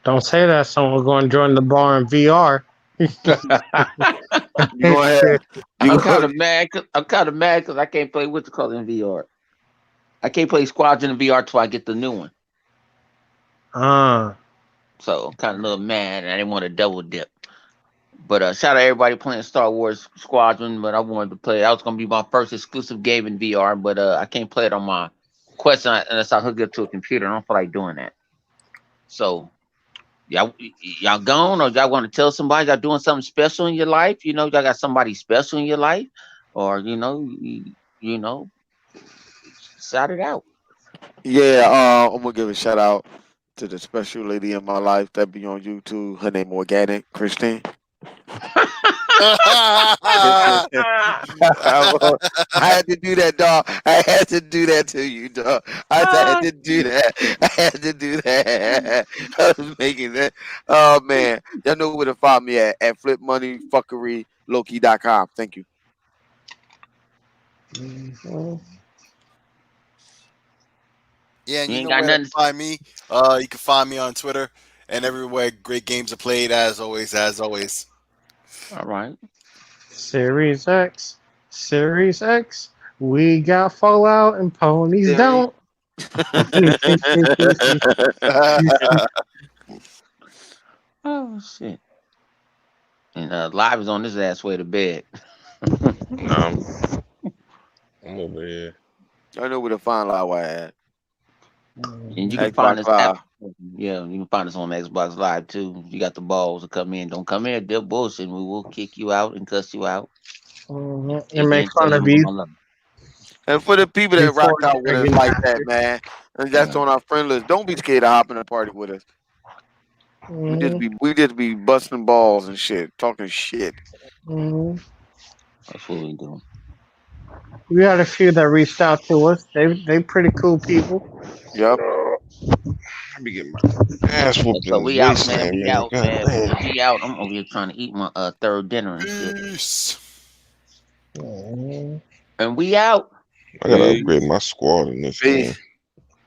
Speaker 4: Don't say that. Someone's going to join the bar in VR.
Speaker 1: I'm kind of mad. I'm kind of mad because I can't play what's it called in VR. I can't play Squadron in VR till I get the new one. So I'm kind of a little mad, and I didn't want to double dip. But shout out everybody playing Star Wars Squadron. But I wanted to play. That was gonna be my first exclusive game in VR. But I can't play it on my Quest unless I hook it up to a computer. I don't feel like doing that. So y'all gone, or y'all want to tell somebody y'all doing something special in your life? Y'all got somebody special in your life, or shout it out.
Speaker 2: Yeah, I'm gonna give a shout out to the special lady in my life that be on YouTube. Her name Organic Christine. I had to do that, dog. I had to do that to you, dog. I had to do that. I had to do that. I was making that. Oh man, y'all know where to find me at flipmoneyfuckeryloki.com. Thank you.
Speaker 3: Yeah, and
Speaker 1: You
Speaker 3: you
Speaker 1: ain't
Speaker 3: know
Speaker 1: got
Speaker 3: where to
Speaker 1: nothing.
Speaker 3: find me. You can find me on Twitter and everywhere great games are played. As always.
Speaker 1: All right.
Speaker 4: Series X. We got Fallout and ponies don't.
Speaker 1: Oh shit. And Live is on his ass way to bed.
Speaker 5: I'm over here.
Speaker 2: I know where to find Lawa at.
Speaker 1: And you can
Speaker 2: Xbox
Speaker 1: find us.
Speaker 2: Live.
Speaker 1: Yeah, you can find us on Xbox Live too. You got the balls to come in. Don't come in, they're bullshit. We will kick you out and cuss you out.
Speaker 4: And make
Speaker 1: Tell
Speaker 4: fun
Speaker 1: you
Speaker 4: of
Speaker 1: we
Speaker 4: you
Speaker 1: gonna love
Speaker 2: And for the people that rock
Speaker 4: before
Speaker 2: out with us
Speaker 4: Dragon
Speaker 2: like that,
Speaker 4: Master.
Speaker 2: man, and that's on our friend list. Don't be scared to hop in the party with us. We just be busting balls and shit, talking shit.
Speaker 1: That's what we do.
Speaker 4: We had a few that reached out to us. They pretty cool people.
Speaker 2: Yep.
Speaker 5: I be getting my ass whooped
Speaker 1: So
Speaker 5: in this
Speaker 1: we out, man.
Speaker 5: wasteland,
Speaker 1: We
Speaker 5: man.
Speaker 1: out,
Speaker 5: God
Speaker 1: man.
Speaker 5: damn.
Speaker 1: We out. I'm over here trying to eat my third dinner and shit.
Speaker 3: Peace.
Speaker 1: And we out.
Speaker 5: I gotta
Speaker 2: Peace.
Speaker 5: upgrade my squad in this game.